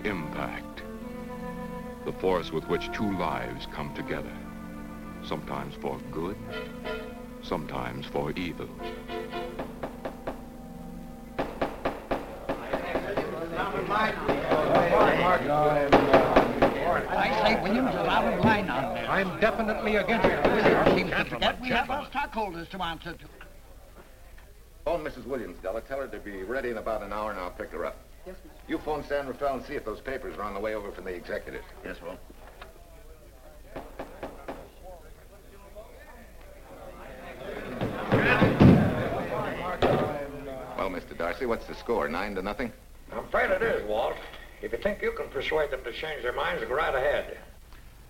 Impact. The force with which two lives come together. Sometimes for good, sometimes for evil. I say, Williams, a lot of line on there. I'm definitely against it. Seems to forget we have our stockholders to answer to. Phone Mrs. Williams, Della. Tell her to be ready in about an hour, and I'll pick her up. Yes, Mr. You phone San Rafael and see if those papers are on the way over from the executive. Yes, well. Well, Mr. Darcy, what's the score? 9-0? I'm afraid it is, Walt. If you think you can persuade them to change their minds, go right ahead.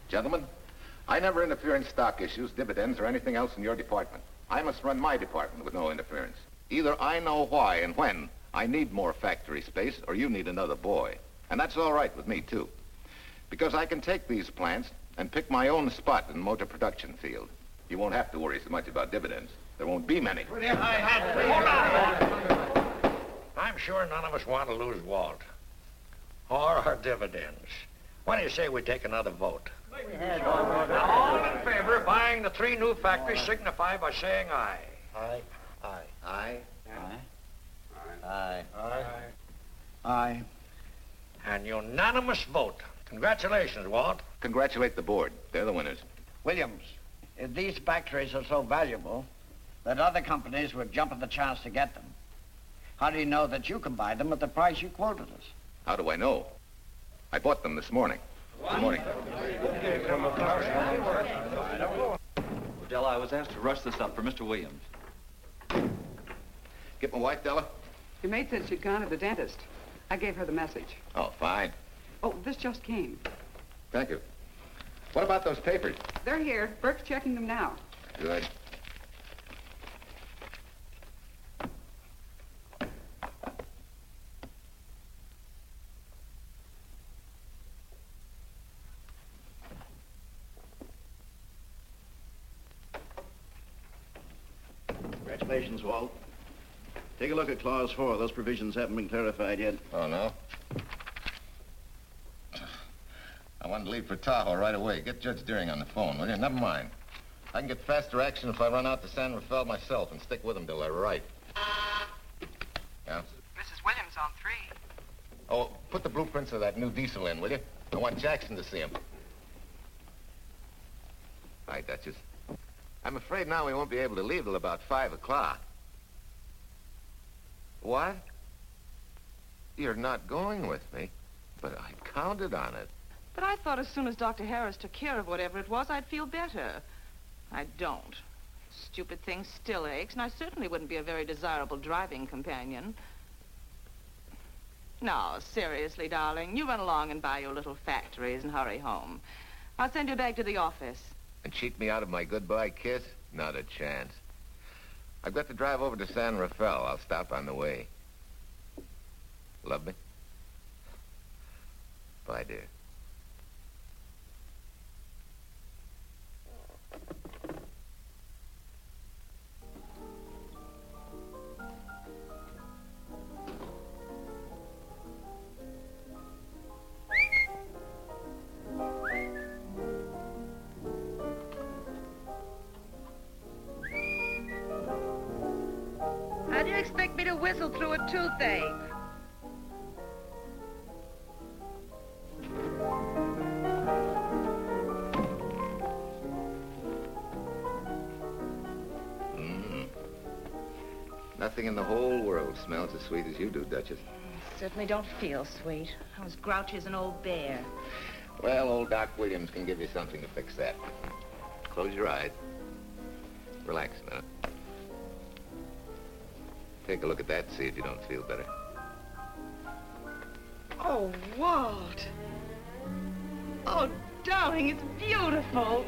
Gentlemen, I never interfere in stock issues, dividends, or anything else in your department. I must run my department with no interference. Either I know why and when I need more factory space, or you need another boy. And that's all right with me, too. Because I can take these plants and pick my own spot in the motor production field. You won't have to worry so much about dividends. There won't be many. Hold on. I'm sure none of us want to lose Walt. Or our dividends. Why do you say we take another vote? Now, all in favor of buying the 3 new factories signify by saying aye. Aye. Aye. Aye. Aye. Aye. An unanimous vote. Congratulations, Walt. Congratulate the board. They're the winners. Williams, if these factories are so valuable that other companies would jump at the chance to get them, how do you know that you can buy them at the price you quoted us? How do I know? I bought them this morning. Good morning. Della, I was asked to rush this up for Mr. Williams. Get my wife, Della? Your maid said she'd gone to the dentist. I gave her the message. Oh, fine. Oh, this just came. Thank you. What about those papers? They're here. Burke's checking them now. Good. Congratulations, Walt. Take a look at Clause 4. Those provisions haven't been clarified yet. Oh, no? I want to leave for Tahoe right away. Get Judge Deering on the phone, will you? Never mind. I can get faster action if I run out to San Rafael myself and stick with him till they're right. Yeah? Mrs. Williams on 3. Oh, put the blueprints of that new diesel in, will you? I want Jackson to see him. Hi, Duchess. I'm afraid now we won't be able to leave till about 5 o'clock. What? You're not going with me, but I counted on it. But I thought as soon as Dr. Harris took care of whatever it was, I'd feel better. I don't. Stupid thing still aches, and I certainly wouldn't be a very desirable driving companion. No, seriously, darling, you run along and buy your little factories and hurry home. I'll send you back to the office. And cheat me out of my goodbye kiss? Not a chance. I've got to drive over to San Rafael. I'll stop on the way. Love me? Bye, dear. How do you expect me to whistle through a toothache? Nothing in the whole world smells as sweet as you do, Duchess. Certainly don't feel sweet. I was grouchy as an old bear. Well, old Doc Williams can give you something to fix that. Close your eyes. Relax a minute. Take a look at that, see if you don't feel better. Oh, Walt. Oh, darling, it's beautiful.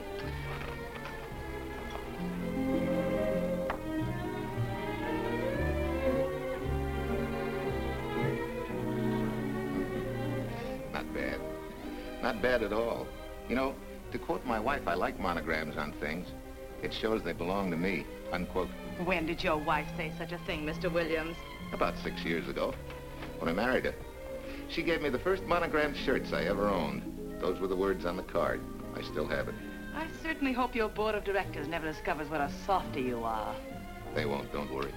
Not bad. Not bad at all. You know, to quote my wife, I like monograms on things. It shows they belong to me, unquote. When did your wife say such a thing, Mr. Williams? About 6 years ago, when I married her. She gave me the first monogrammed shirts I ever owned. Those were the words on the card. I still have it. I certainly hope your board of directors never discovers what a softy you are. They won't, don't worry.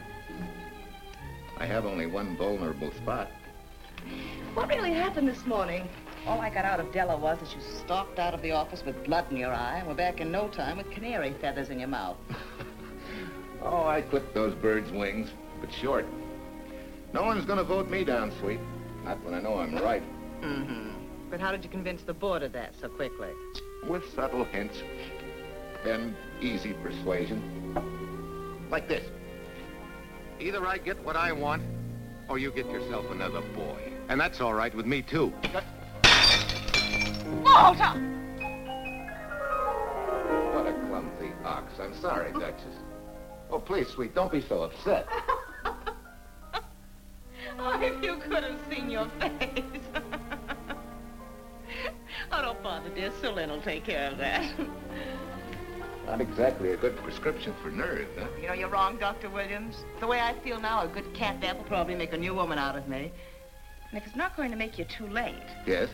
I have only one vulnerable spot. What really happened this morning? All I got out of Della was that you stalked out of the office with blood in your eye and were back in no time with canary feathers in your mouth. Oh, I clipped those birds' wings, but short. No one's gonna vote me down, sweet. Not when I know I'm right. Mm-hmm. But how did you convince the board of that so quickly? With subtle hints and easy persuasion. Like this. Either I get what I want, or you get yourself another boy. And that's all right with me, too. Walter! What a clumsy ox. I'm sorry, Duchess. Oh, please, sweet, don't be so upset. Oh, if you could have seen your face. Oh, don't bother, dear. Sue Lynn will take care of that. Not exactly a good prescription for nerves, huh? You know, you're wrong, Dr. Williams. The way I feel now, a good catnap will probably make a new woman out of me. And if it's not going to make you too late... Yes?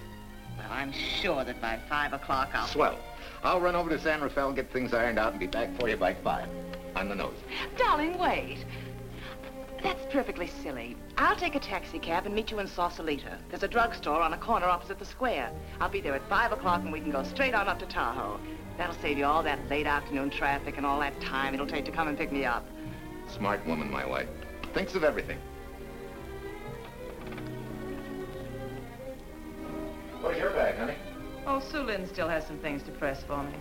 Well, I'm sure that by 5 o'clock I'll... Swell. I'll run over to San Rafael, get things ironed out, and be back for you by 5. On the nose. Darling, wait. That's perfectly silly. I'll take a taxi cab and meet you in Sausalito. There's a drugstore on a corner opposite the square. I'll be there at 5 o'clock and we can go straight on up to Tahoe. That'll save you all that late afternoon traffic and all that time it'll take to come and pick me up. Smart woman, my wife. Thinks of everything. Where's your bag, honey? Oh, Sue Lynn still has some things to press for me.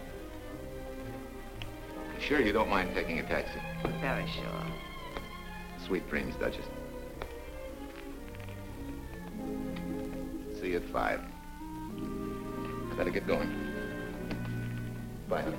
Sure you don't mind taking a taxi? Very sure. Sweet dreams, Duchess. See you at 5. I better get going. Bye, honey.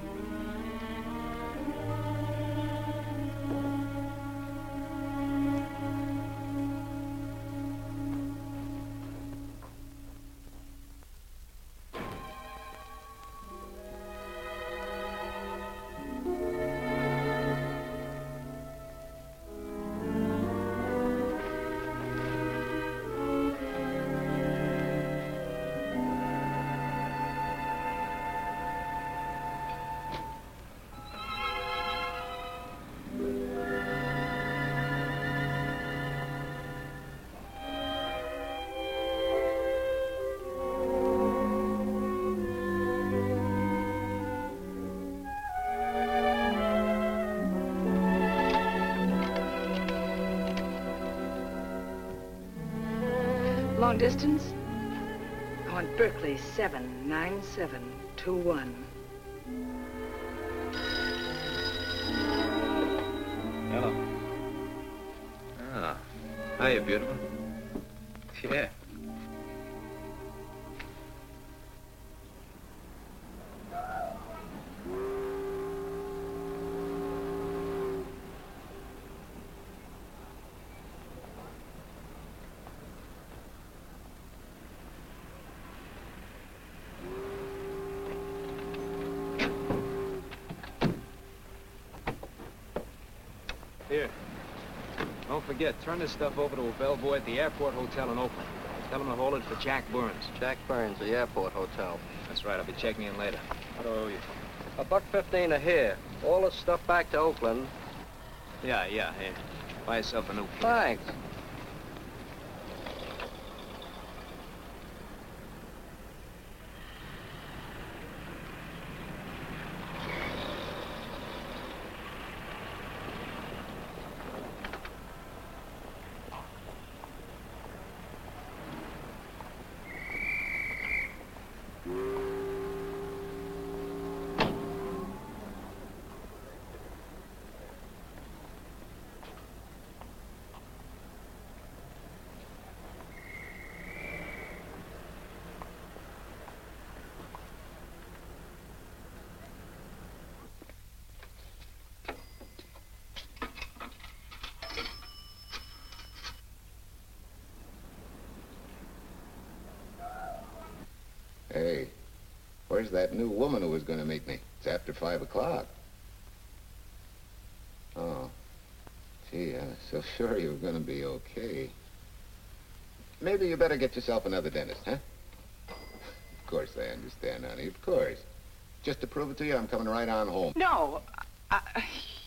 Long distance? I want Berkeley 79721. Hello. Ah, hiya, beautiful. Yeah. Here. Don't forget, turn this stuff over to a bellboy at the Airport Hotel in Oakland. Tell him to hold it for Jack Burns. Jack Burns, the Airport Hotel. That's right. I'll be checking in later. What do I owe you? $1.15 a here. All the stuff back to Oakland. Yeah, here. Buy yourself a new kit. Thanks. Hey, where's that new woman who was going to meet me? It's after 5 o'clock. Oh, gee, I was so sure you were going to be okay. maybe you better get yourself another dentist, huh? Of course I understand, honey, of course. Just to prove it to you, I'm coming right on home. No,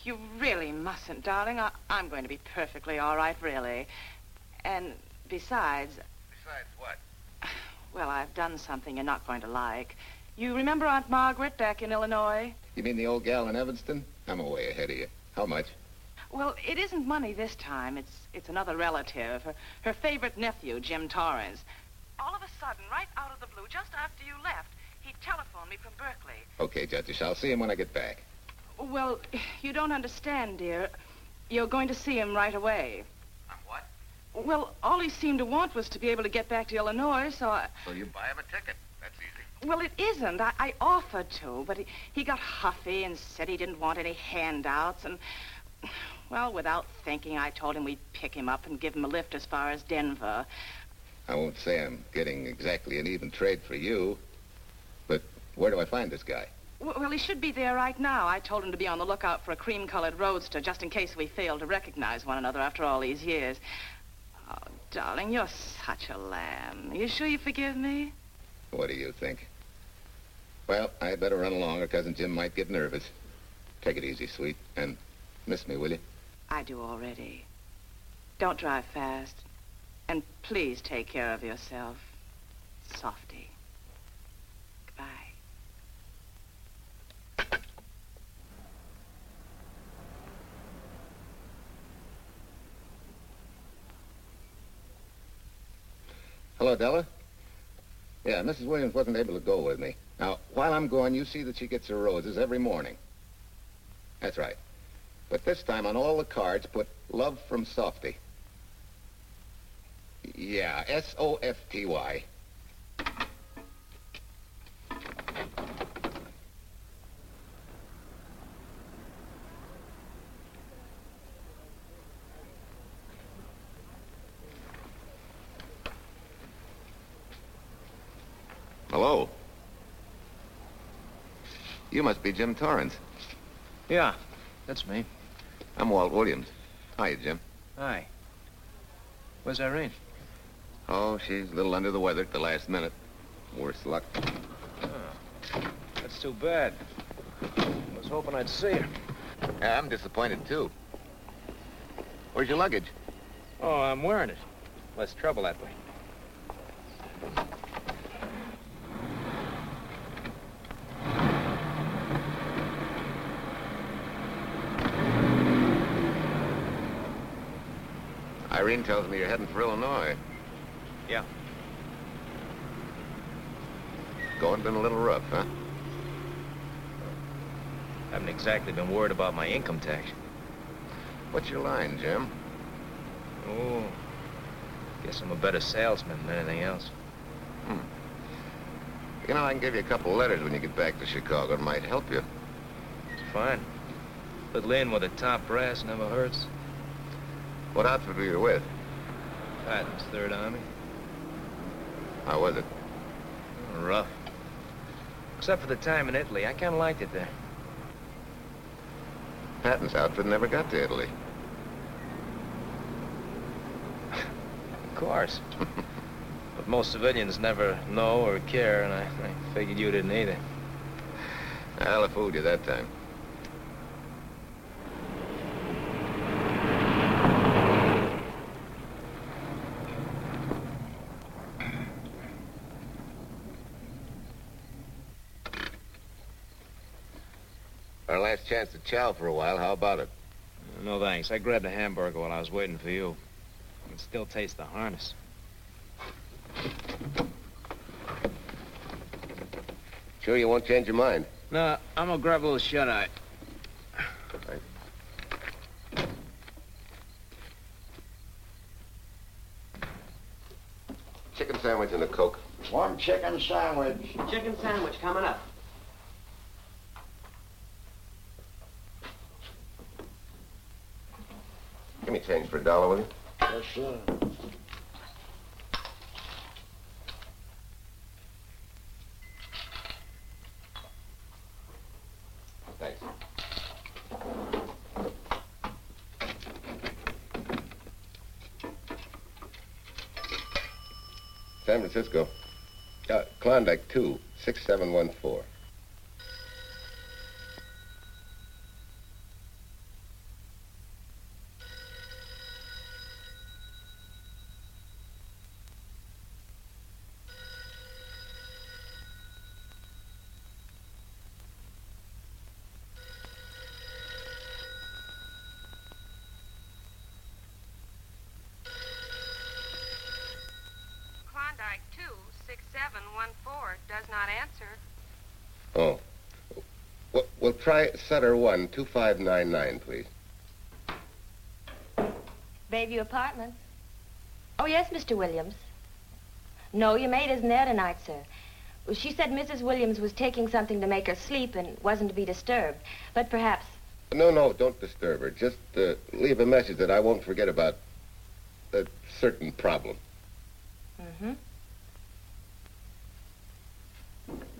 you really mustn't, darling. I'm going to be perfectly all right, really. And besides... Besides what? Well, I've done something you're not going to like. You remember Aunt Margaret back in Illinois? You mean the old gal in Evanston? I'm way ahead of you. How much? Well, it isn't money this time. It's another relative, her favorite nephew, Jim Torrance. All of a sudden, right out of the blue, just after you left, he telephoned me from Berkeley. Okay, Judge, I'll see him when I get back. Well, you don't understand, dear. You're going to see him right away. I'm what? Well, all he seemed to want was to be able to get back to Illinois, so I... So you buy him a ticket. That's easy. Well, it isn't. I offered to, but he got huffy and said he didn't want any handouts, and... Well, without thinking, I told him we'd pick him up and give him a lift as far as Denver. I won't say I'm getting exactly an even trade for you, but where do I find this guy? Well, he should be there right now. I told him to be on the lookout for a cream-colored roadster, just in case we failed to recognize one another after all these years. Oh, darling, you're such a lamb. Are you sure you forgive me? What do you think? Well, I'd better run along, or Cousin Jim might get nervous. Take it easy, sweet, and miss me, will you? I do already. Don't drive fast. And please take care of yourself. Softy. Goodbye. Hello, Della? Yeah, Mrs. Williams wasn't able to go with me. Now, while I'm gone, you see that she gets her roses every morning. That's right. But this time on all the cards, put love from Softy. Yeah, S-O-F-T-Y. Hello. You must be Jim Torrance. Yeah, that's me. I'm Walt Williams. Hiya, Jim. Hi. Where's Irene? Oh, she's a little under the weather at the last minute. Worse luck. Oh, that's too bad. I was hoping I'd see her. Yeah, I'm disappointed, too. Where's your luggage? Oh, I'm wearing it. Less trouble that way. Irene tells me you're heading for Illinois. Yeah. Going been a little rough, huh? Haven't exactly been worried about my income tax. What's your line, Jim? Oh, guess I'm a better salesman than anything else. You know, I can give you a couple letters when you get back to Chicago. It might help you. It's fine. Little in with the top brass never hurts. What outfit were you with? Patton's Third Army. How was it? Rough. Except for the time in Italy. I kind of liked it there. Patton's outfit never got to Italy. Of course. But most civilians never know or care, and I figured you didn't either. Well, I fooled you that time. Our last chance to chow for a while. How about it? No, thanks. I grabbed a hamburger while I was waiting for you. I can still taste the harness. Sure you won't change your mind? No, I'm gonna grab a little shut-eye. Right. Chicken sandwich and a Coke. One chicken sandwich. Chicken sandwich coming up. Give me change for $1, will you? Yes, sir. Thanks. San Francisco. Klondike 2, 6714. Klondike 26714 does not answer. Oh. We'll try Sutter 1, 2599, please. Bayview Apartments. Oh, yes, Mr. Williams. No, your maid isn't there tonight, sir. Well, she said Mrs. Williams was taking something to make her sleep and wasn't to be disturbed. But perhaps... No, don't disturb her. Just leave a message that I won't forget about a certain problem. Mm-hmm.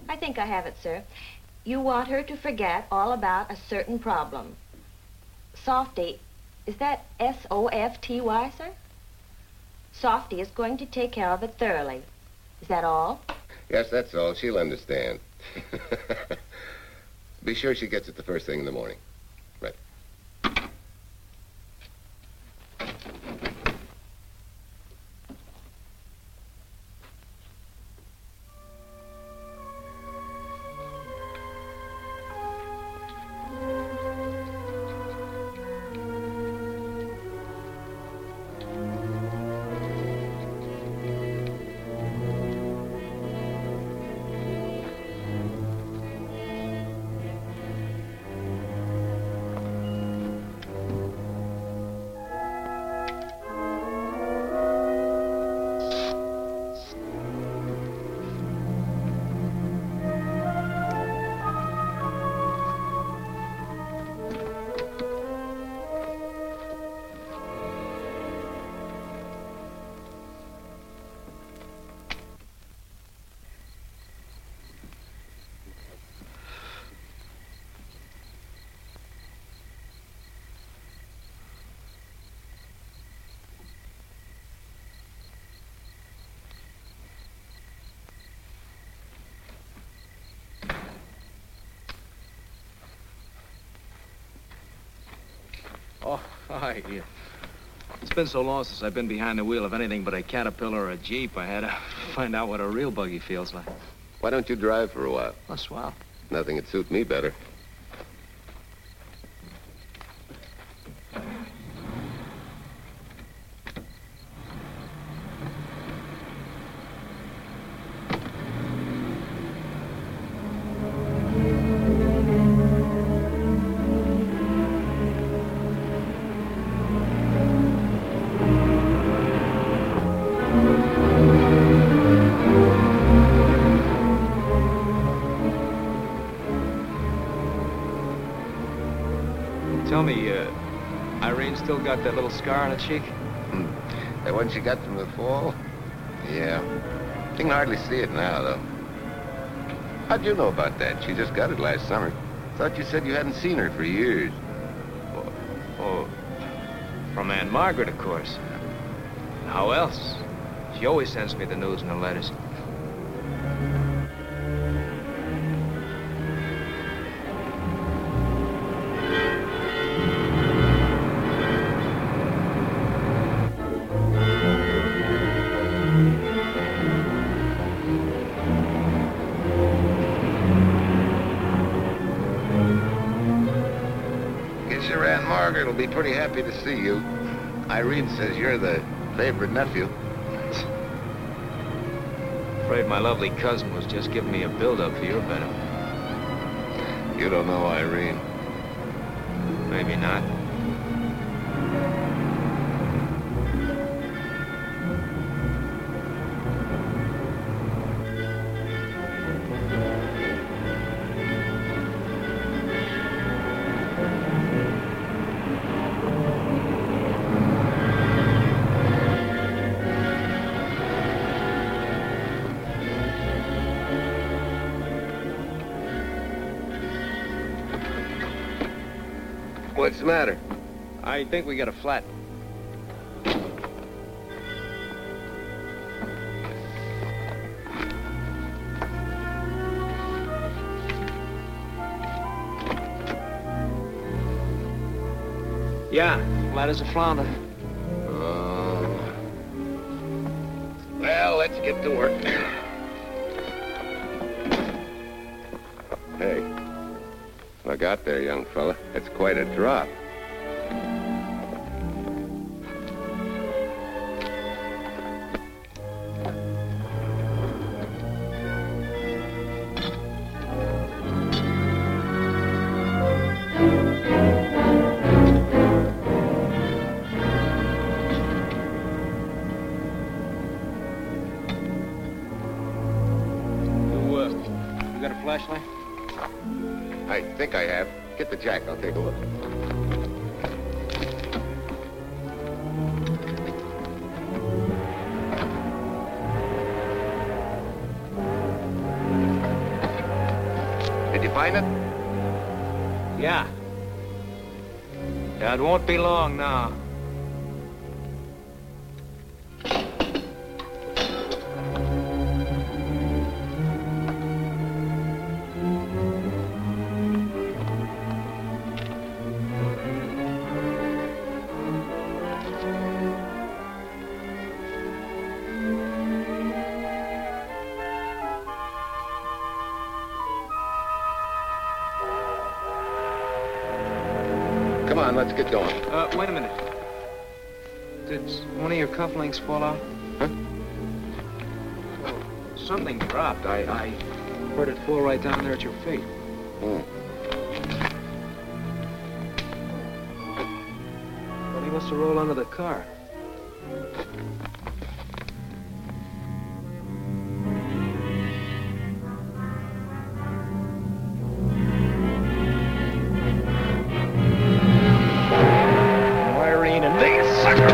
I think I have it, sir. You want her to forget all about a certain problem. Softy, is that S-O-F-T-Y, sir? Softy is going to take care of it thoroughly. Is that all? Yes, that's all. She'll understand. Be sure she gets it the first thing in the morning. Right. Oh, hi. It's been so long since I've been behind the wheel of anything but a Caterpillar or a Jeep, I had to find out what a real buggy feels like. Why don't you drive for a while? Oh, swell. Nothing would suit me better. Tell me, Irene still got that little scar on her cheek? That one she got from the fall? Yeah. You can hardly see it now, though. How'd you know about that? She just got it last summer. Thought you said you hadn't seen her for years. Oh, from Aunt Margaret, of course. How else? She always sends me the news in her letters. Margaret will be pretty happy to see you. Irene says you're the favorite nephew. Afraid my lovely cousin was just giving me a build-up for your benefit. You don't know Irene. Maybe not. What's the matter? I think we got a flat. Yeah, flat as a flounder. Well, let's get to work. Hey, look out there, young fella. It's quite a drop. You got a flashlight? I think I have. Get the jack. I'll take a look. Did you find it? Yeah. Yeah, it won't be long now. Come on, let's get going. Wait a minute. Did one of your cufflinks fall out? Huh? Something dropped. I heard it fall right down there at your feet. Hmm. Well, he must have rolled under the car. Irene and me, sucker!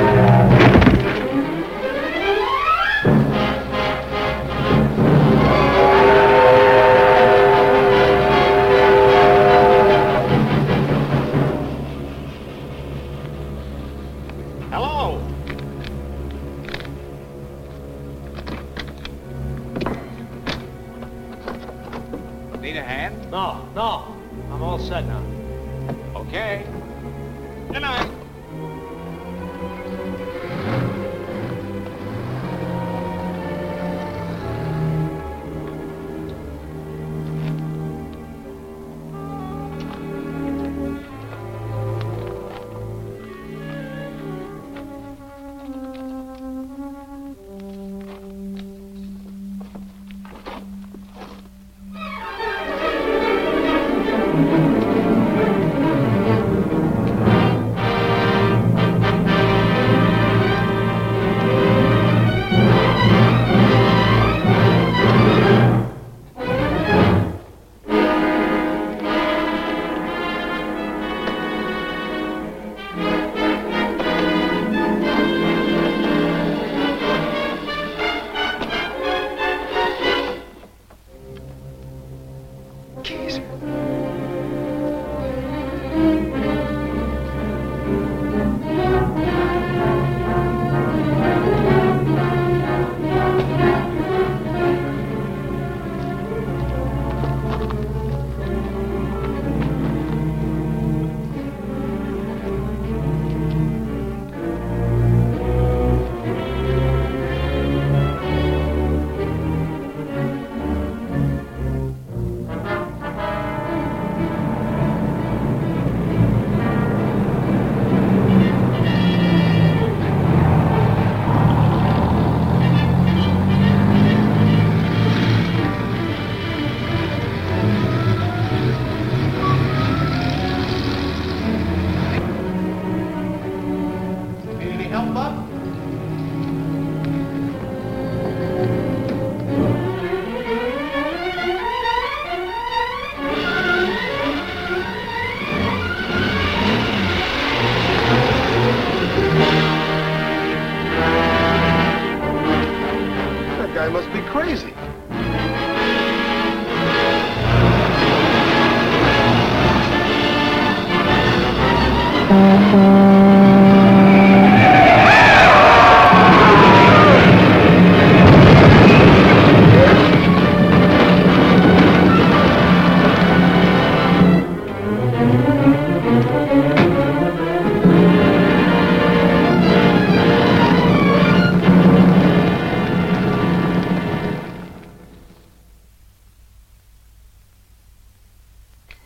Hello? Need a hand? No. I'm all set now. Okay. Good night.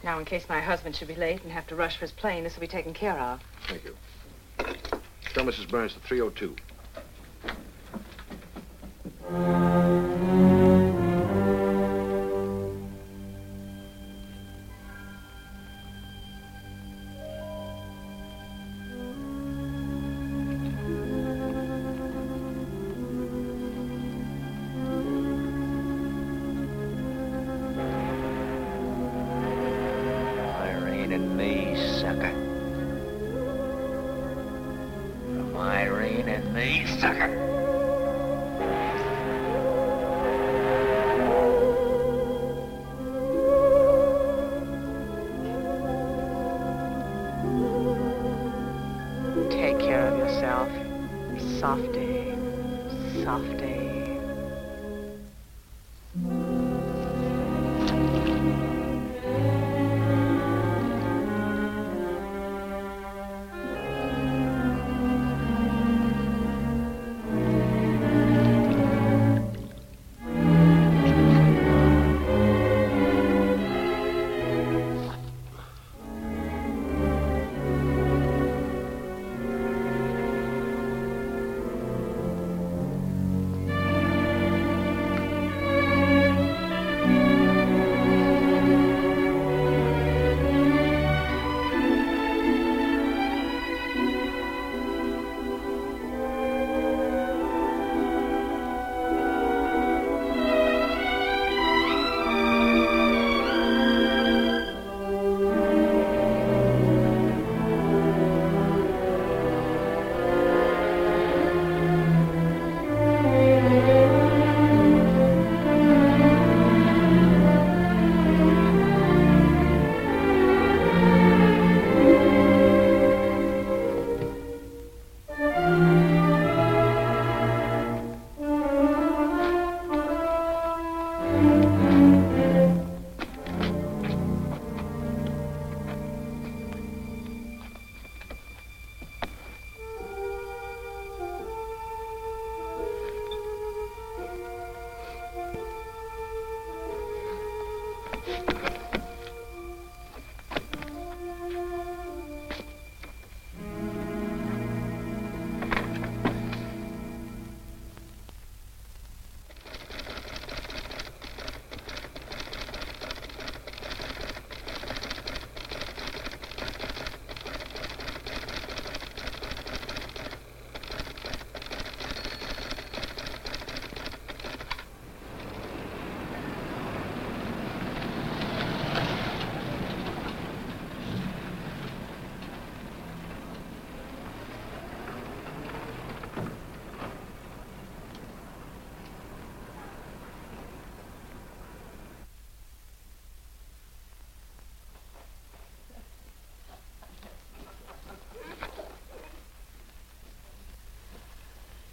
Now, in case my husband should be late and have to rush for his plane, this will be taken care of. Thank you. Tell Mrs. Burns to 302. Irene and me, sucker. From Irene and me, sucker. Take care of yourself. Softy. Softy.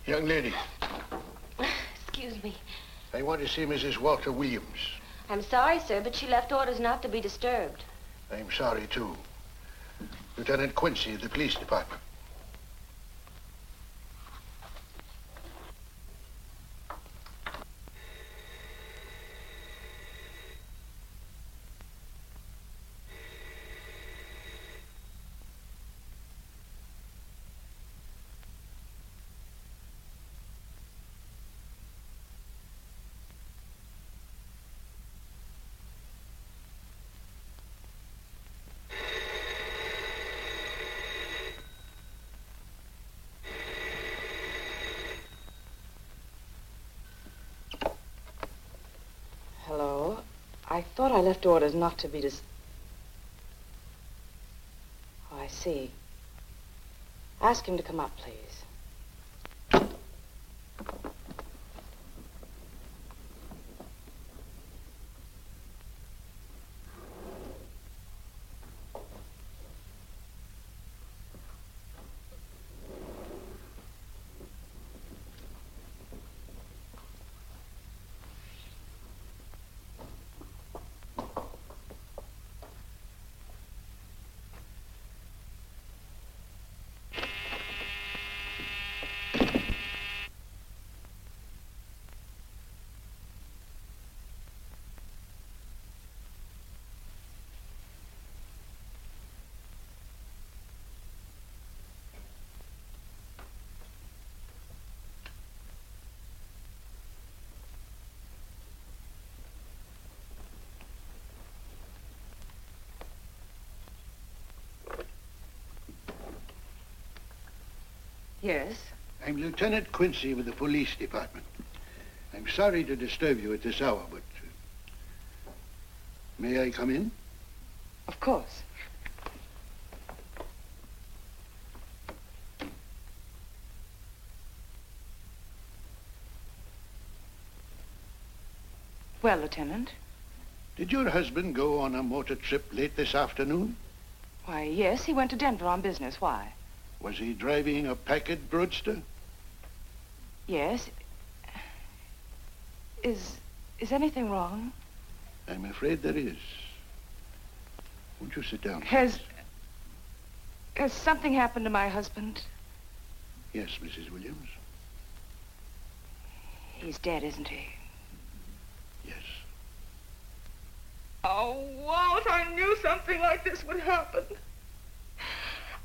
Young lady, Excuse me. I want to see Mrs. Walter Williams. I'm sorry, sir, but she left orders not to be disturbed. I'm sorry, too. Lieutenant Quincy of the police department. Hello? I thought I left orders not to be Oh, I see. Ask him to come up, please. Yes? I'm Lieutenant Quincy with the police department. I'm sorry to disturb you at this hour, but may I come in? Of course. Well, Lieutenant? Did your husband go on a motor trip late this afternoon? Why, yes, he went to Denver on business. Why? Was he driving a Packard roadster? Yes. Is anything wrong? I'm afraid there is. Won't you sit down? Has something happened to my husband? Yes, Mrs. Williams. He's dead, isn't he? Yes. Oh, Walt, I knew something like this would happen.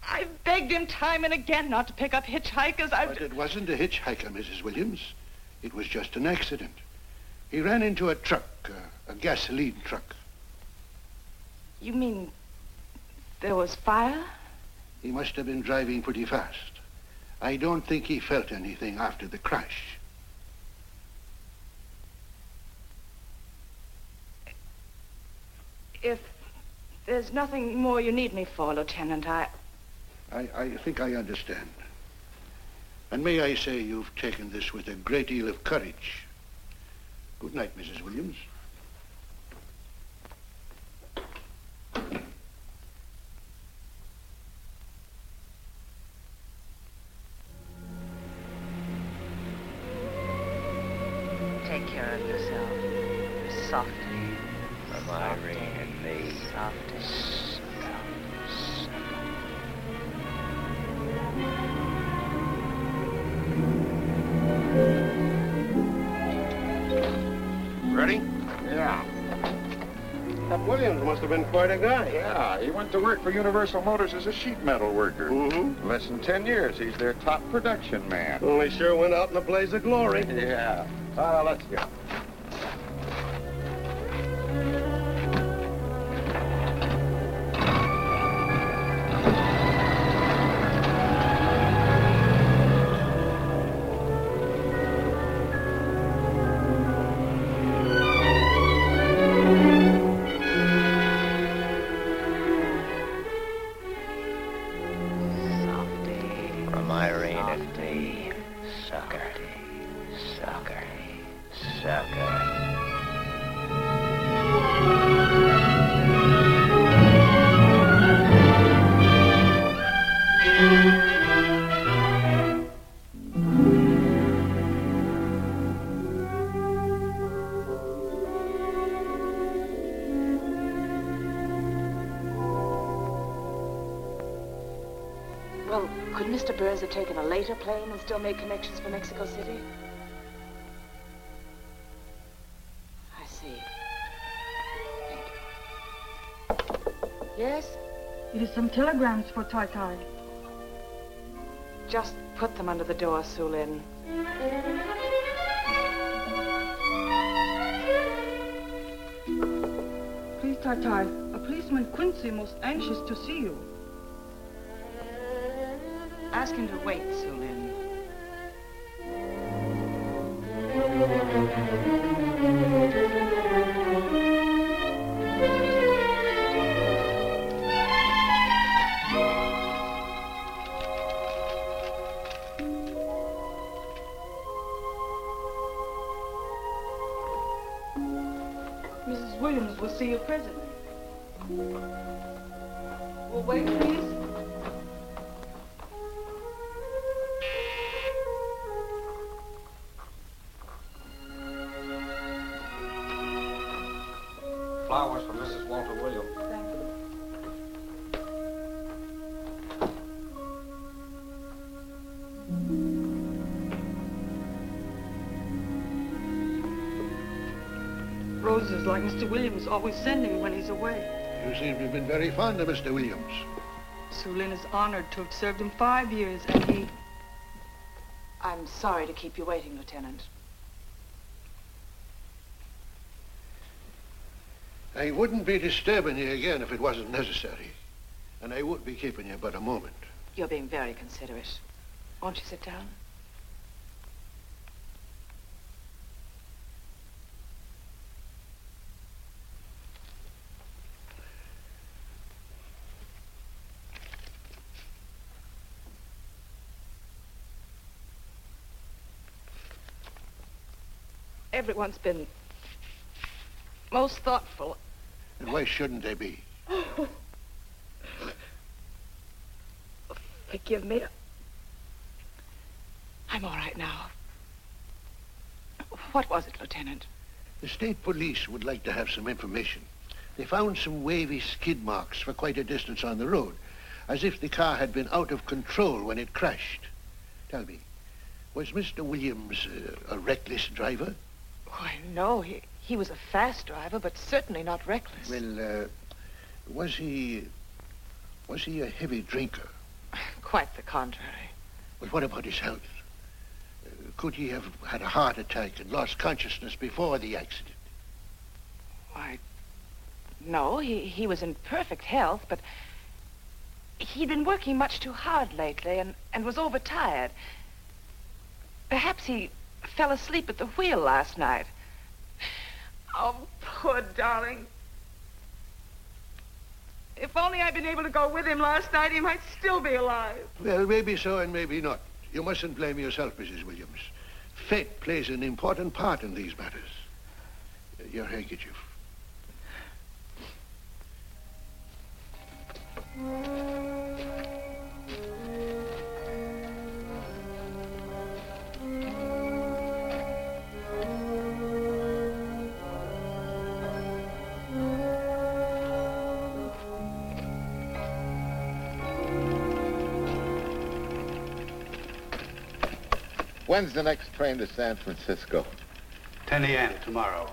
I begged him time and again not to pick up hitchhikers. But it wasn't a hitchhiker, Mrs. Williams. It was just an accident. He ran into a truck, a gasoline truck. You mean there was fire? He must have been driving pretty fast. I don't think he felt anything after the crash. If there's nothing more you need me for, Lieutenant, I think I understand. And may I say you've taken this with a great deal of courage. Good night, Mrs. Williams. Take care of yourself. Softly. From Irene and me. Softly. Ready? Yeah. That Williams must have been quite a guy. Yeah, he went to work for Universal Motors as a sheet metal worker. Mm-hmm. Less than 10 years, he's their top production man. Well, he sure went out in a blaze of glory. Yeah. Let's go. Well, could Mr. Burns have taken a later plane and still made connections for Mexico City? I see. Thank you. Yes? It is some telegrams for Tai Tai. Just put them under the door, Su Lin. Please, Tai Tai, a policeman Quincy most anxious to see you. Ask him to wait, Su Lin. Mrs. Williams will see you presently. Will wait, please? Flowers for Mrs. Walter Williams. Thank you. Roses like Mr. Williams always sending when he's away. You seem to have been very fond of Mr. Williams. Su Lin is honored to have served him 5 years, and he... I'm sorry to keep you waiting, Lieutenant. I wouldn't be disturbing you again if it wasn't necessary. And I would be keeping you but a moment. You're being very considerate. Won't you sit down? Everyone's been most thoughtful. And why shouldn't they be? Forgive me. I'm all right now. What was it, Lieutenant? The state police would like to have some information. They found some wavy skid marks for quite a distance on the road, as if the car had been out of control when it crashed. Tell me, was Mr. Williams a reckless driver? Why, no. He was a fast driver, but certainly not reckless. Well, was he a heavy drinker? Quite the contrary. Well, what about his health? Could he have had a heart attack and lost consciousness before the accident? Why, no. He was in perfect health, but he'd been working much too hard lately and was overtired. Perhaps he fell asleep at the wheel last night. Oh, poor darling. If only I'd been able to go with him last night, he might still be alive. Well, maybe so and maybe not. You mustn't blame yourself, Mrs. Williams. Fate plays an important part in these matters. Your handkerchief. When's the next train to San Francisco? 10 a.m. tomorrow.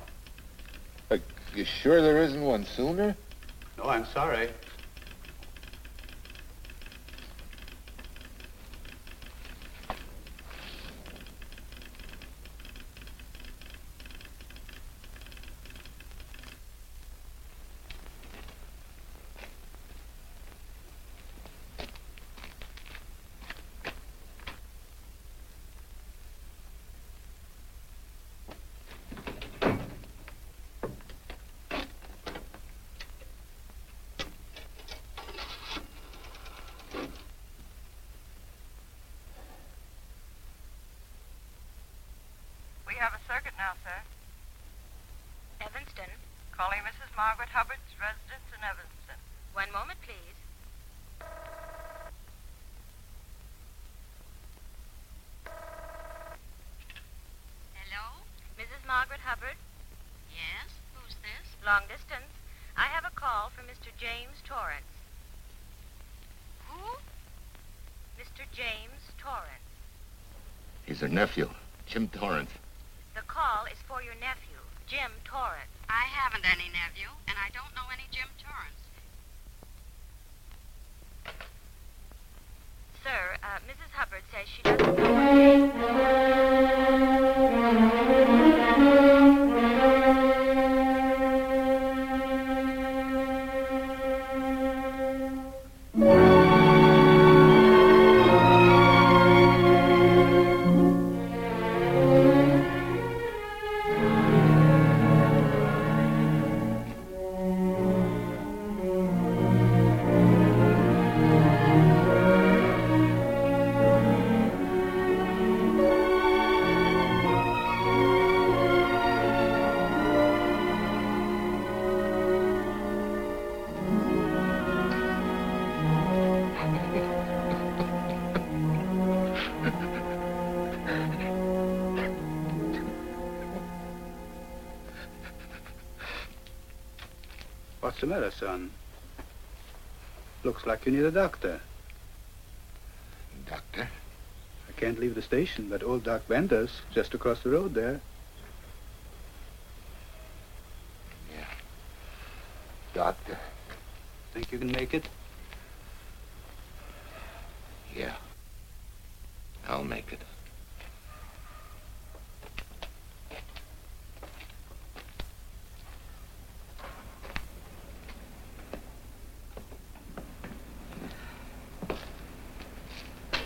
You sure there isn't one sooner? No, I'm sorry. We have a circuit now, sir. Evanston. Calling Mrs. Margaret Hubbard's residence in Evanston. One moment, please. Hello? Mrs. Margaret Hubbard? Yes? Who's this? Long distance. I have a call from Mr. James Torrance. Who? Mr. James Torrance. He's her nephew, Jim Torrance. The call is for your nephew, Jim Torrance. I haven't any nephew, and I don't know any Jim Torrance. Sir, Mrs. Hubbard says she doesn't What's the matter, son? Looks like you need a doctor. Doctor? I can't leave the station, but old Doc Bender's just across the road there. Yeah. Doctor? Think you can make it? Yeah. I'll make it.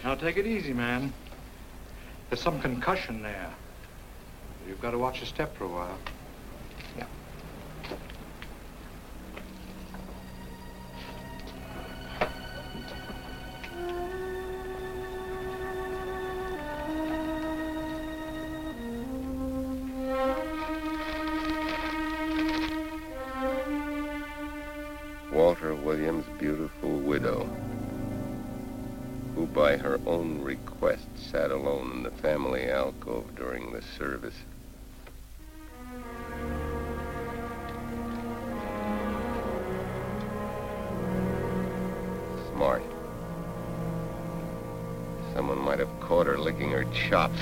Now, take it easy, man. There's some concussion there. You've got to watch your step for a while. Yeah. Walter Williams' beautiful widow, who by her own request sat alone in the family alcove during the service. Smart. Someone might have caught her licking her chops.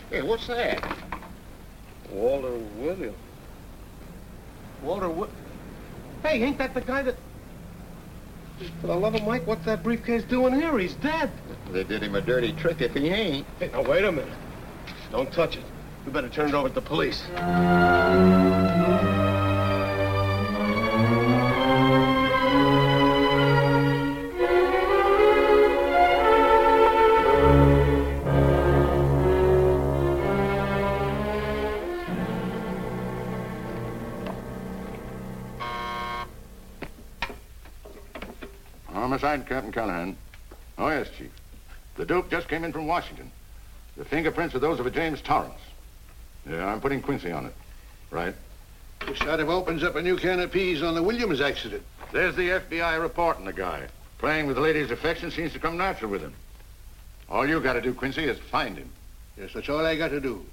Hey, what's that? Walter Williams. Hey, ain't that the guy that... For the love of Mike, what's that briefcase doing here? He's dead. They did him a dirty trick if he ain't. Hey, now, wait a minute. Don't touch it. We better turn it over to the police. Homicide, Captain Callahan. Oh, yes, Chief. The dope just came in from Washington. The fingerprints are those of a James Torrance. Yeah, I'm putting Quincy on it. Right. This sort of opens up a new can of peas on the Williams accident. There's the FBI reporting the guy. Playing with the lady's affection seems to come natural with him. All you got to do, Quincy, is find him. Yes, that's all I got to do.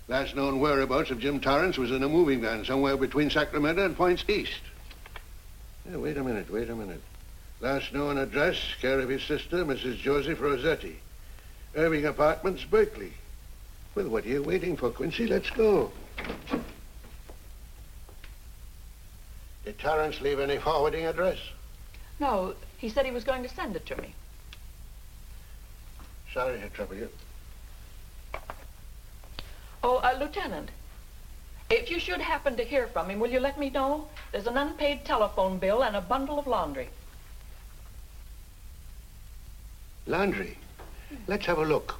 Last known whereabouts of Jim Torrance was in a moving van somewhere between Sacramento and Points East. Yeah, wait a minute. Last known address, care of his sister, Mrs. Joseph Rossetti. Irving Apartments, Berkeley. Well, what are you waiting for, Quincy? Let's go. Did Torrance leave any forwarding address? No, he said he was going to send it to me. Sorry to trouble you. Oh, Lieutenant, if you should happen to hear from him, will you let me know? There's an unpaid telephone bill and a bundle of laundry. Laundry? Let's have a look.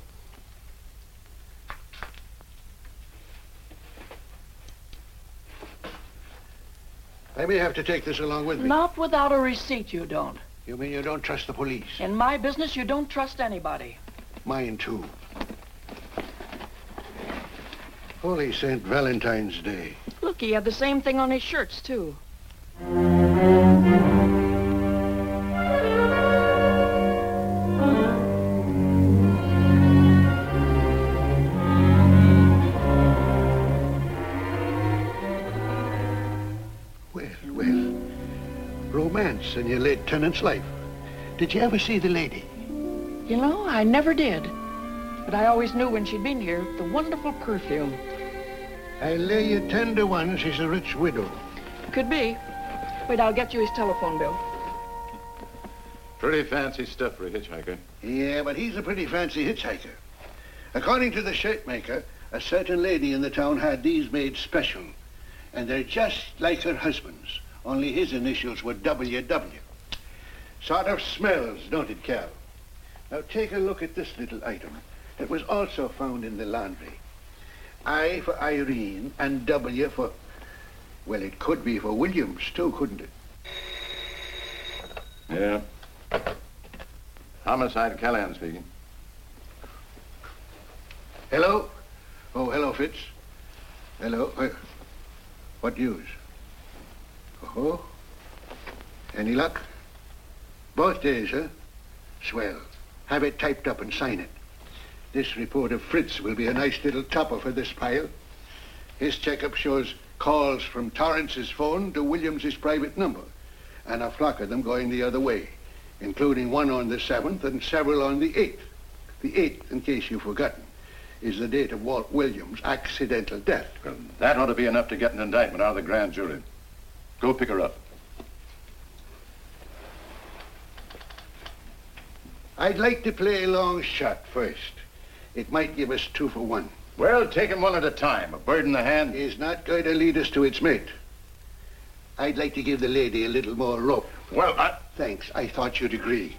I may have to take this along with me. Not without a receipt, you don't. You mean you don't trust the police? In my business, you don't trust anybody. Mine, too. Holy St. Valentine's Day. Look, he had the same thing on his shirts, too. Romance in your late tenant's life. Did you ever see the lady? You know, I never did. But I always knew when she'd been here, the wonderful perfume. I lay you 10 to 1 she's a rich widow. Could be. Wait, I'll get you his telephone bill. Pretty fancy stuff for a hitchhiker. Yeah, but he's a pretty fancy hitchhiker. According to the shirt maker, a certain lady in the town had these made special. And they're just like her husband's. Only his initials were WW. Sort of smells, don't it, Cal? Now take a look at this little item. It was also found in the laundry. I for Irene and W for... Well, it could be for Williams, too, couldn't it? Yeah. Homicide, Callahan speaking. Hello? Oh, hello, Fitz. Hello. What news? Oh? Any luck? Both days, huh? Swell. Have it typed up and sign it. This report of Fritz will be a nice little topper for this pile. His checkup shows calls from Torrance's phone to Williams's private number, and a flock of them going the other way, including one on the 7th and several on the 8th. The 8th, in case you've forgotten, is the date of Walt Williams' accidental death. Well, that ought to be enough to get an indictment out of the grand jury. Go pick her up. I'd like to play a long shot first. It might give us 2 for 1. Well, take 'em one at a time. A bird in the hand is not going to lead us to its mate. I'd like to give the lady a little more rope. Well, Thanks. I thought you'd agree.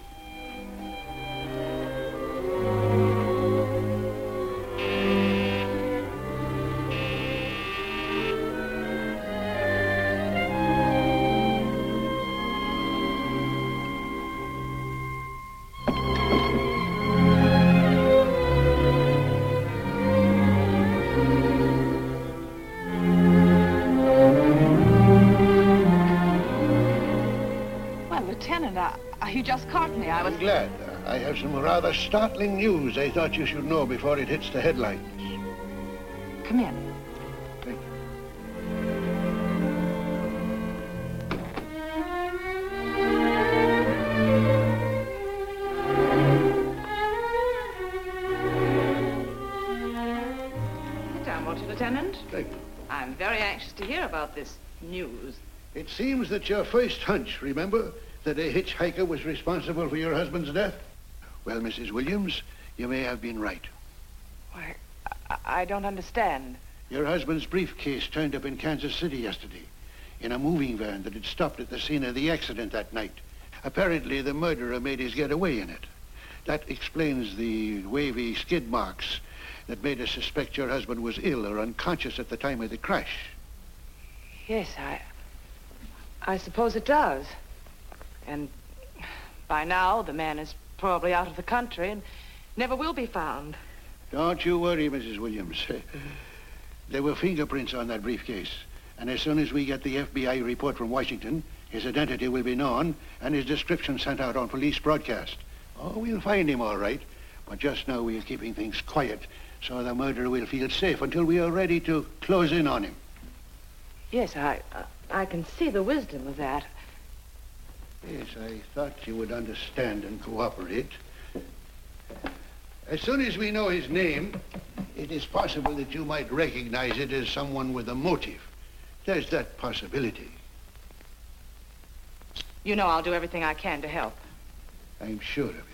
You just caught me. I'm glad. I have some rather startling news I thought you should know before it hits the headlines. Come in. Thank Sit down, won't you, Lieutenant? Thank you. I'm very anxious to hear about this news. It seems that your first hunch, remember, that a hitchhiker was responsible for your husband's death? Well, Mrs. Williams, you may have been right. Why, I don't understand. Your husband's briefcase turned up in Kansas City yesterday in a moving van that had stopped at the scene of the accident that night. Apparently, the murderer made his getaway in it. That explains the wavy skid marks that made us suspect your husband was ill or unconscious at the time of the crash. Yes, I suppose it does. And by now, the man is probably out of the country and never will be found. Don't you worry, Mrs. Williams. There were fingerprints on that briefcase. And as soon as we get the FBI report from Washington, his identity will be known and his description sent out on police broadcast. Oh, we'll find him all right. But just now we are keeping things quiet so the murderer will feel safe until we are ready to close in on him. Yes, I can see the wisdom of that. Yes, I thought you would understand and cooperate. As soon as we know his name, it is possible that you might recognize it as someone with a motive. There's that possibility. You know I'll do everything I can to help. I'm sure of it.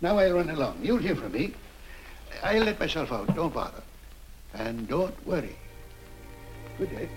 Now I'll run along. You'll hear from me. I'll let myself out. Don't bother. And don't worry. Good day.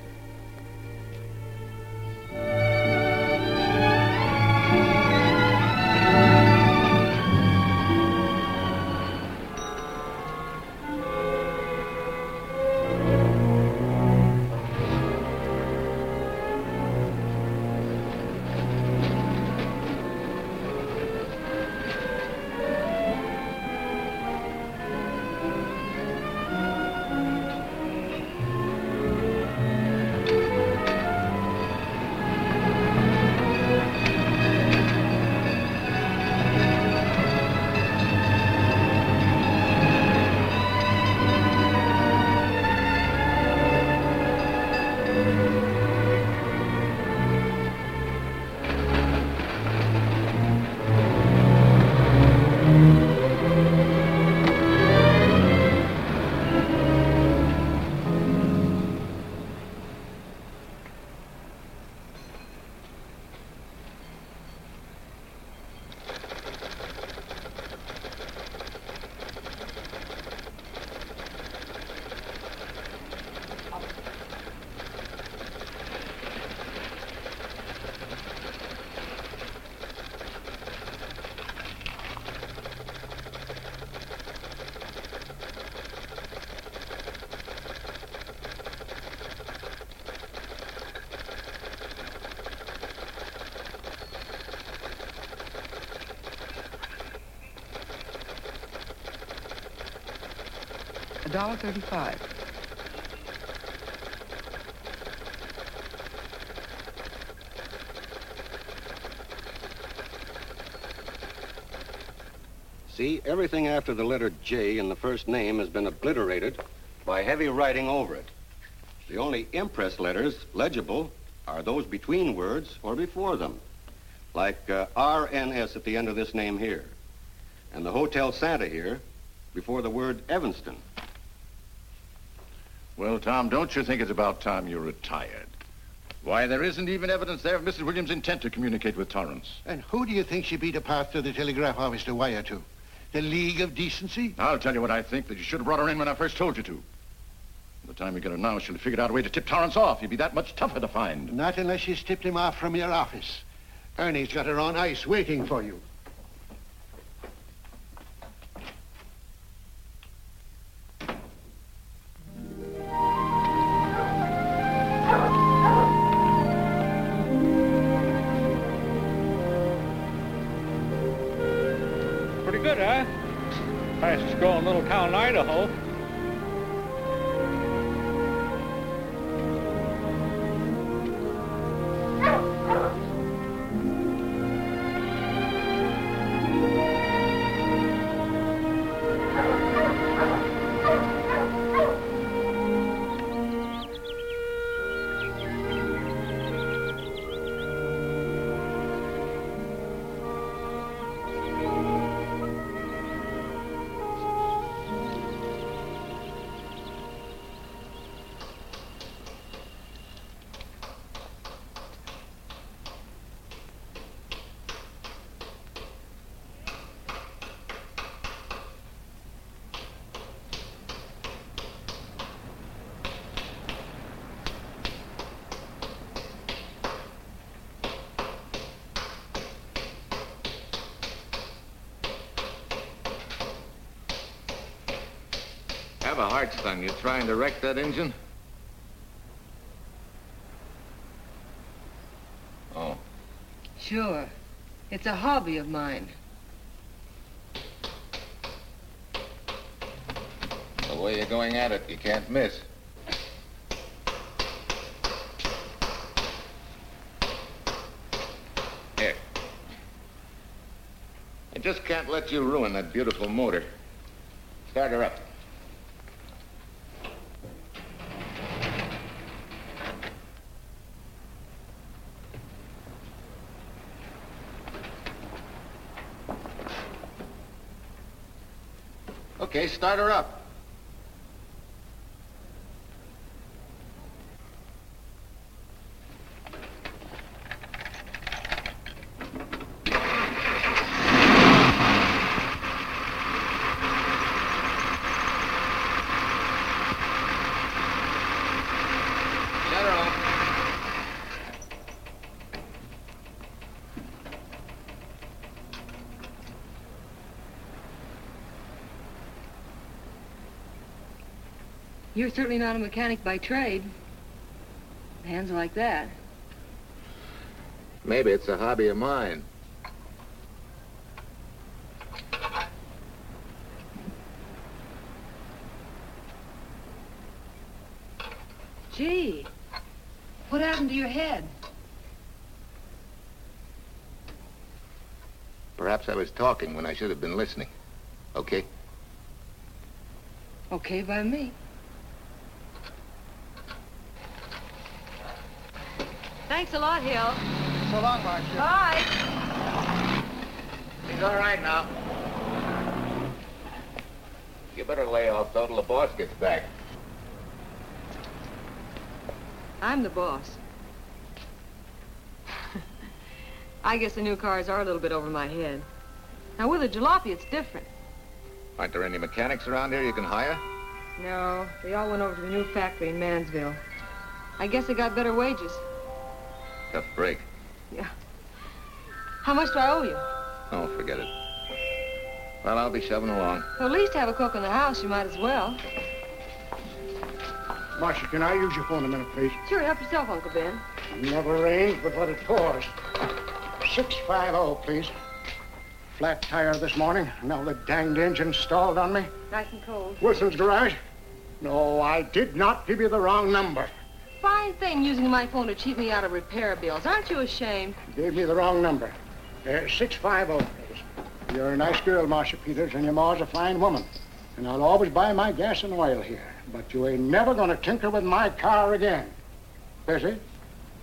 $1.35. See, everything after the letter J in the first name has been obliterated by heavy writing over it. The only impress letters legible are those between words or before them, like RNS at the end of this name here, and the Hotel Santa here before the word Evanston. Well, Tom, don't you think it's about time you retired? Why, there isn't even evidence there of Mrs. Williams' intent to communicate with Torrance. And who do you think she beat a path to the telegraph office to wire to? The League of Decency? I'll tell you what I think, that you should have brought her in when I first told you to. By the time we get her now, she'll have figured out a way to tip Torrance off. He'd be that much tougher to find. Not unless she's tipped him off from your office. Ernie's got her on ice waiting for you. Pretty good, huh? Fastest growing little town in Idaho. Have a heart stung. You trying to wreck that engine? Oh. Sure. It's a hobby of mine. The way you're going at it, you can't miss. Here. I just can't let you ruin that beautiful motor. Start her up. Okay, start her up. Shut her off. You're certainly not a mechanic by trade. Hands like that. Maybe it's a hobby of mine. Gee, what happened to your head? Perhaps I was talking when I should have been listening. Okay? Okay by me. Thanks a lot, Hill. So long, Marcia. Bye. He's all right now. You better lay off though till the boss gets back. I'm the boss. I guess the new cars are a little bit over my head. Now, with a jalopy, it's different. Aren't there any mechanics around here you can hire? No, they all went over to the new factory in Mansville. I guess they got better wages. Tough break. Yeah. How much do I owe you? Oh, forget it. Well, I'll be shoving along. Well, at least have a cook in the house. You might as well. Marcia, can I use your phone a minute, please? Sure, help yourself, Uncle Ben. Never rains but what it pours. 650, please. Flat tire this morning. Now the danged engine stalled on me. Nice and cold. Wilson's garage? No, I did not give you the wrong number. Fine thing using my phone to cheat me out of repair bills. Aren't you ashamed? You gave me the wrong number. 650, please. You're a nice girl, Marcia Peters, and your ma's a fine woman. And I'll always buy my gas and oil here. But you ain't never gonna tinker with my car again. Busy?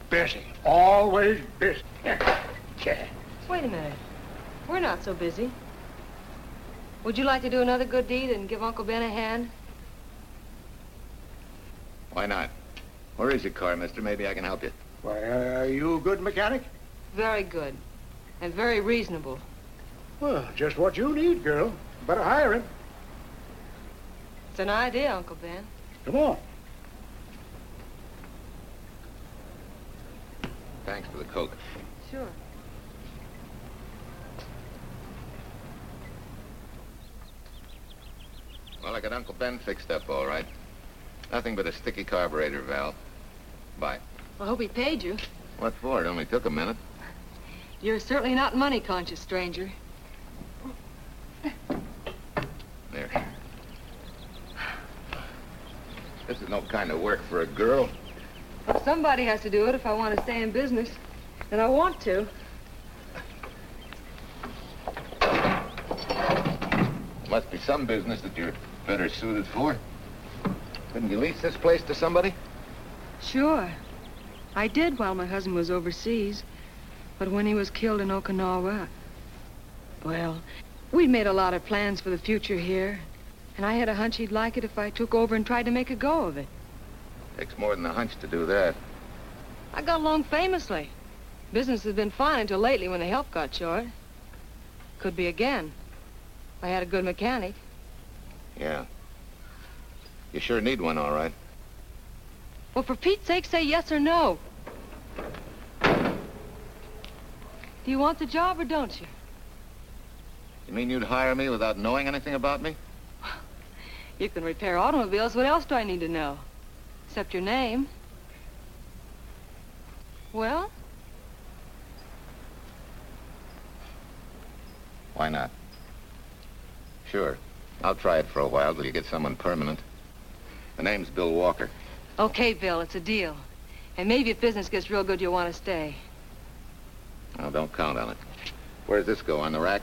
Busy. Always busy. Wait a minute. We're not so busy. Would you like to do another good deed and give Uncle Ben a hand? Why not? Where is your car, mister? Maybe I can help you. Why, are you a good mechanic? Very good. And very reasonable. Well, just what you need, girl. Better hire him. It's an idea, Uncle Ben. Come on. Thanks for the Coke. Sure. Well, I got Uncle Ben fixed up all right. Nothing but a sticky carburetor valve. Bye. I hope he paid you. What for? It only took a minute. You're certainly not money conscious, stranger. There. This is no kind of work for a girl. Well, somebody has to do it if I want to stay in business. And I want to. Must be some business that you're better suited for. Couldn't you lease this place to somebody? Sure. I did while my husband was overseas. But when he was killed in Okinawa, well, we'd made a lot of plans for the future here. And I had a hunch he'd like it if I took over and tried to make a go of it. Takes more than a hunch to do that. I got along famously. Business has been fine until lately when the help got short. Could be again. I had a good mechanic. Yeah. You sure need one, all right. Well, for Pete's sake, say yes or no. Do you want the job or don't you? You mean you'd hire me without knowing anything about me? You can repair automobiles. What else do I need to know? Except your name. Well? Why not? Sure. I'll try it for a while till you get someone permanent. The name's Bill Walker. Okay, Bill, it's a deal. And maybe if business gets real good, you'll want to stay. Oh, don't count on it. Where does this go, on the rack?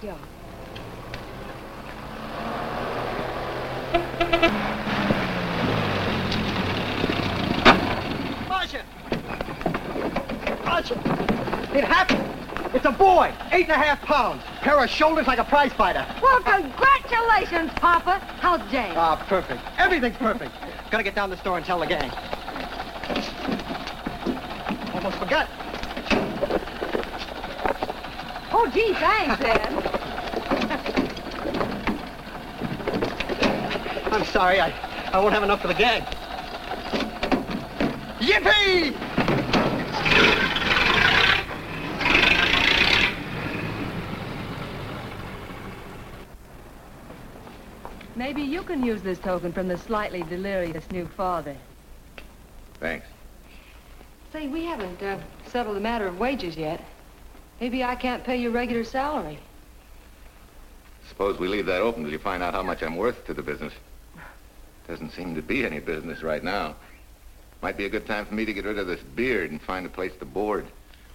Yeah. Marcia! Marcia! It happened! It's a boy, 8.5 pounds. Pair of shoulders like a prize fighter. Well, congratulations, Papa. How's Jane? Ah, perfect. Everything's perfect. Gotta get down to the store and tell the gang. Almost forgot. Oh, gee, thanks, Dad. I'm sorry, I won't have enough for the gang. Yippee! Maybe you can use this token from the slightly delirious new father. Thanks. Say, we haven't settled the matter of wages yet. Maybe I can't pay your regular salary. Suppose we leave that open till you find out how much I'm worth to the business. Doesn't seem to be any business right now. Might be a good time for me to get rid of this beard and find a place to board.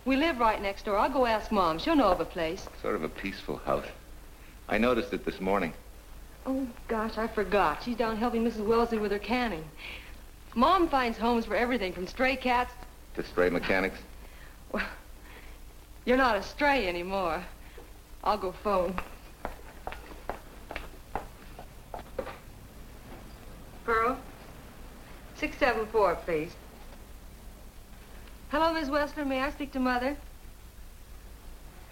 We live right next door. I'll go ask Mom. She'll know of a place. Sort of a peaceful house. I noticed it this morning. Oh, gosh, I forgot. She's down helping Mrs. Wellesley with her canning. Mom finds homes for everything from stray cats To stray mechanics. Well, you're not a stray anymore. I'll go phone. Pearl? 674, please. Hello, Miss Wessler. May I speak to Mother?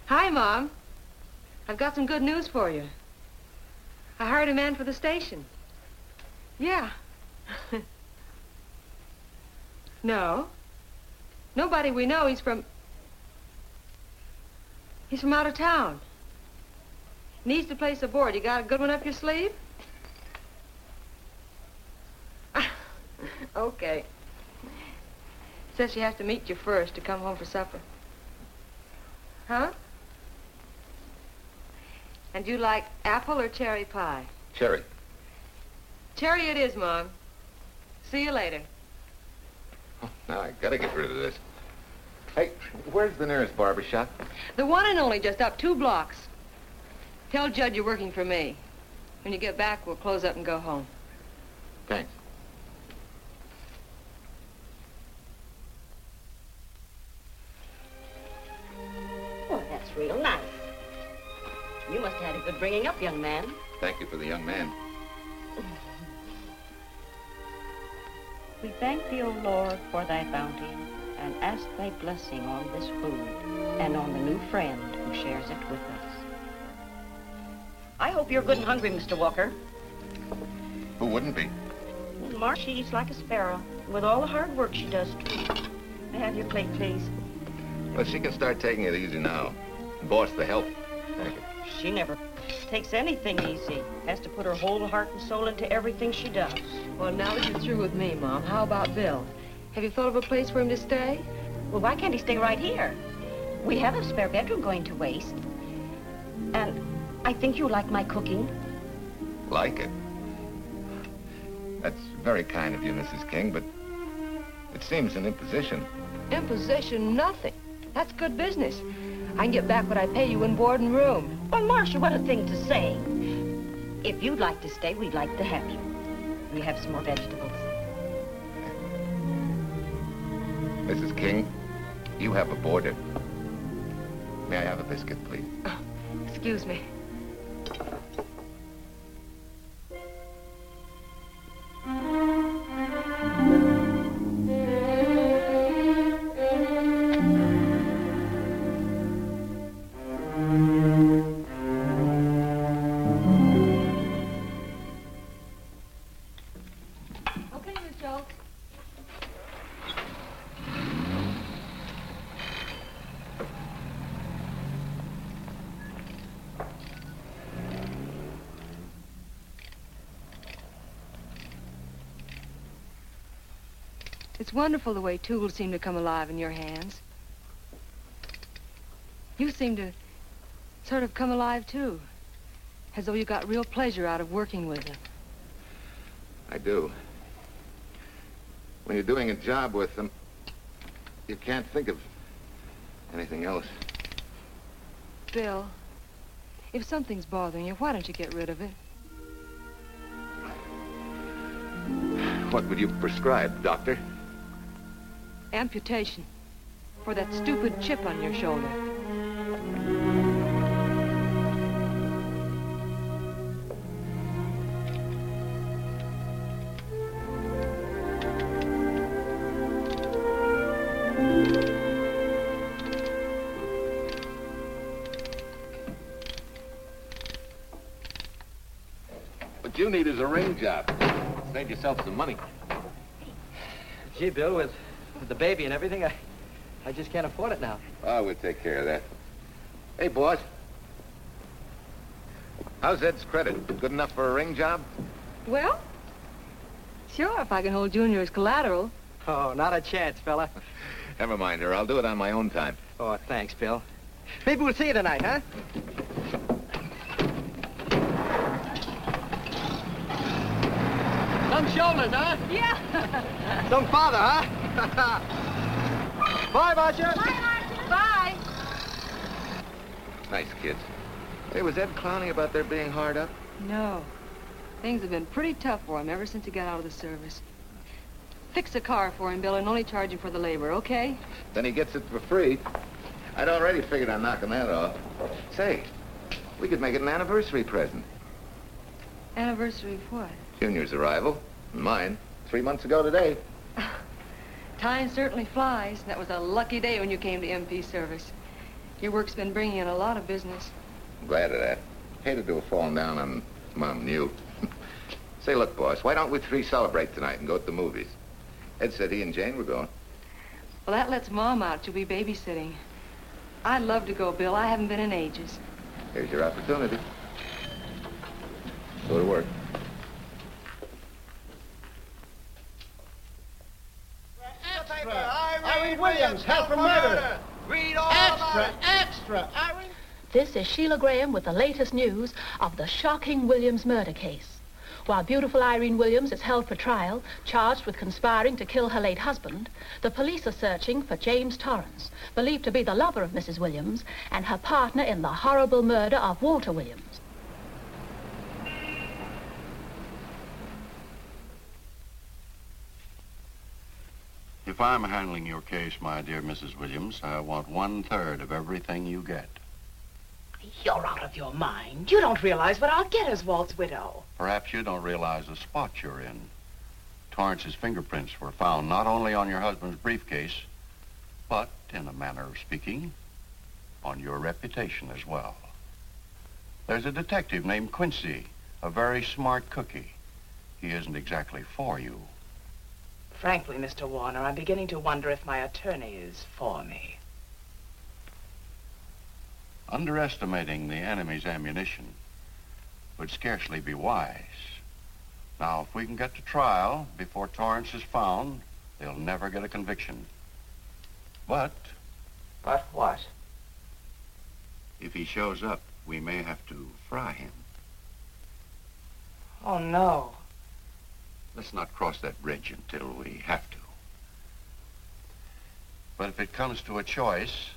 Hi, Mom. I've got some good news for you. I hired a man for the station. Yeah. No. Nobody we know. He's from out of town. Needs to place a board. You got a good one up your sleeve? Okay. Says she has to meet you first to come home for supper. Huh? And you like apple or cherry pie? Cherry. Cherry it is, Mom. See you later. Oh, now I gotta get rid of this. Hey, where's the nearest barber shop? The one and only, just up 2 blocks. Tell Judd you're working for me. When you get back, we'll close up and go home. Thanks. Oh, that's real nice. You must have had a good bringing up, young man. Thank you for the young man. We thank thee, O Lord, for thy bounty, and ask thy blessing on this food and on the new friend who shares it with us. I hope you're good and hungry, Mr. Walker. Who wouldn't be? Marsh, she eats like a sparrow, with all the hard work she does. May I have your plate, please? Well, she can start taking it easy now. Boss, the help. Thank you. She never takes anything easy. Has to put her whole heart and soul into everything she does. Well, now that you're through with me, Mom, how about Bill? Have you thought of a place for him to stay? Well, why can't he stay right here? We have a spare bedroom going to waste. And I think you like my cooking. Like it? That's very kind of you, Mrs. King, but it seems an imposition. Imposition, nothing. That's good business. I can get back what I pay you in board and room. Well, Marcia, what a thing to say. If you'd like to stay, we'd like to have you. We have some more vegetables. Mrs. King, you have a boarder. May I have a biscuit, please? Oh, excuse me. It's wonderful the way tools seem to come alive in your hands. You seem to sort of come alive, too. As though you got real pleasure out of working with them. I do. When you're doing a job with them, you can't think of anything else. Bill, if something's bothering you, why don't you get rid of it? What would you prescribe, doctor? Amputation. For that stupid chip on your shoulder. What you need is a ring job. Save yourself some money. Gee, Bill, with the baby and everything, I just can't afford it now. Oh, we'll take care of that. Hey, boss. How's Ed's credit? Good enough for a ring job? Well, sure, if I can hold Junior as collateral. Oh, not a chance, fella. Never mind her. I'll do it on my own time. Oh, thanks, Bill. Maybe we'll see you tonight, huh? Some shoulders, huh? Yeah. Some father, huh? Bye, Marcia. Bye, Marcia. Bye. Nice kids. Hey, was Ed clowning about their being hard up? No. Things have been pretty tough for him ever since he got out of the service. Fix a car for him, Bill, and only charge him for the labor, okay? Then he gets it for free. I'd already figured on knocking that off. Say, we could make it an anniversary present. Anniversary of what? Junior's arrival, and mine, 3 months ago today. Time certainly flies. That was a lucky day when you came to MP service. Your work's been bringing in a lot of business. I'm glad of that. Hated to have fallen down on Mom and you. Say, look, boss, why don't we three celebrate tonight and go to the movies? Ed said he and Jane were going. Well, that lets Mom out. She'll be babysitting. I'd love to go, Bill. I haven't been in ages. Here's your opportunity. Go to work. Irene Williams, held for murder. Read all Extra. Irene. This is Sheila Graham with the latest news of the shocking Williams murder case. While beautiful Irene Williams is held for trial, charged with conspiring to kill her late husband, the police are searching for James Torrance, believed to be the lover of Mrs. Williams and her partner in the horrible murder of Walter Williams. If I'm handling your case, my dear Mrs. Williams, I want 1/3 of everything you get. You're out of your mind. You don't realize what I'll get as Walt's widow. Perhaps you don't realize the spot you're in. Torrance's fingerprints were found not only on your husband's briefcase, but, in a manner of speaking, on your reputation as well. There's a detective named Quincy, a very smart cookie. He isn't exactly for you. Frankly, Mr. Warner, I'm beginning to wonder if my attorney is for me. Underestimating the enemy's ammunition would scarcely be wise. Now, if we can get to trial before Torrance is found, they'll never get a conviction. But... But what? If he shows up, we may have to fry him. Oh, no. Let's not cross that bridge until we have to. But if it comes to a choice,